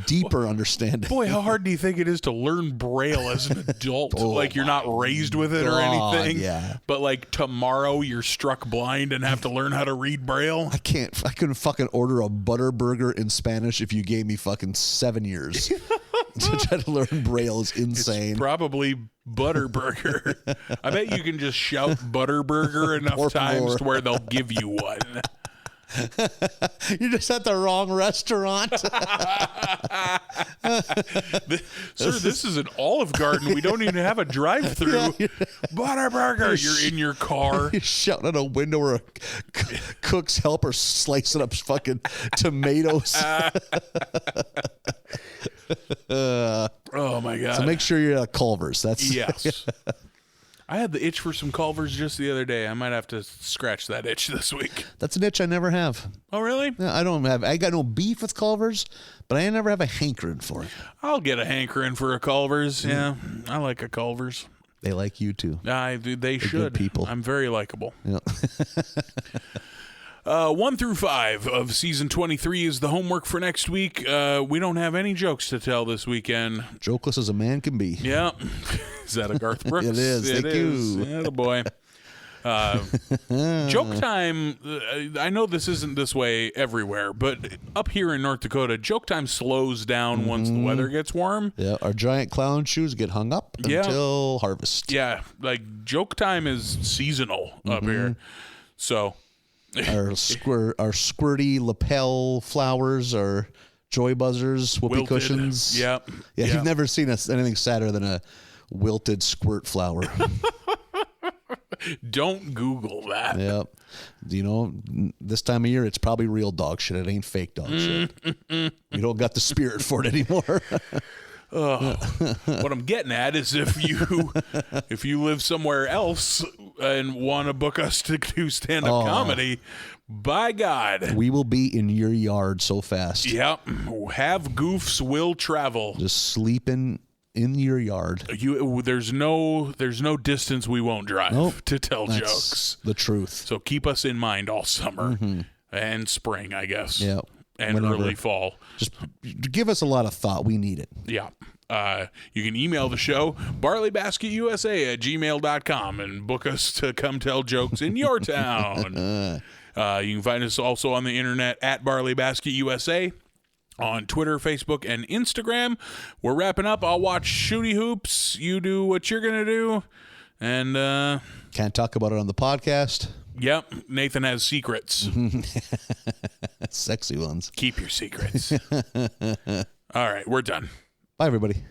Deeper understanding. Boy, how hard do you think it is to learn Braille as an adult? Like you're not raised with it or anything. Yeah. But like tomorrow you're struck blind and have to learn how to read Braille. I couldn't fucking order a butter burger in Spanish if you gave me fucking 7 years. To try to learn Braille is insane. It's probably Butterburger. I bet you can just shout Butterburger enough times to where they'll give you one. You're just at the wrong restaurant. Sir, this is an Olive Garden. We don't even have a drive-through. Butterburger. You're in your car. You're shouting at a window where a cook's helper slicing up fucking tomatoes. Oh my God. So make sure you're at Culver's. That's yes. I had the itch for some Culvers just the other day. I might have to scratch that itch this week. That's an itch I never have. Oh, really? No, I got no beef with Culver's, but I never have a hankering for it. I'll get a hankering for a Culvers. Yeah, I like a Culvers. They like you too. They should. Good people. I'm very likable. Yeah. 1 through 5 of season 23 is the homework for next week. We don't have any jokes to tell this weekend. Jokeless as a man can be. Yeah. Is that a Garth Brooks? It is. Thank you. Yeah, boy. Joke time. I know this isn't this way everywhere, but up here in North Dakota, joke time slows down once the weather gets warm. Yeah, our giant clown shoes get hung up until harvest. Yeah, like joke time is seasonal up here. So our squirty lapel flowers, our joy buzzers, whoopee wilted cushions. Yep. Yeah, you've never seen anything sadder than a wilted squirt flower. Don't Google that. Yep. You know, this time of year, it's probably real dog shit. It ain't fake dog shit. You don't got the spirit for it anymore. What I'm getting at is if you live somewhere else and want to book us to do stand-up comedy, by God, we will be in your yard so fast. Yep. Have goofs will travel. Just sleeping in your yard. There's no distance we won't drive to tell jokes. The truth. So keep us in mind all summer and spring, I guess. Yeah. And early fall. Just give us a lot of thought. We need it. Yeah. You can email the show, barleybasketUSA@gmail.com, and book us to come tell jokes in your town. You can find us also on the internet at barleybasketUSA, on Twitter, Facebook, and Instagram. We're wrapping up. I'll watch Shooty Hoops. You do what you're going to do. And can't talk about it on the podcast. Yep. Nathan has secrets. Sexy ones. Keep your secrets. All right. We're done. Bye, everybody.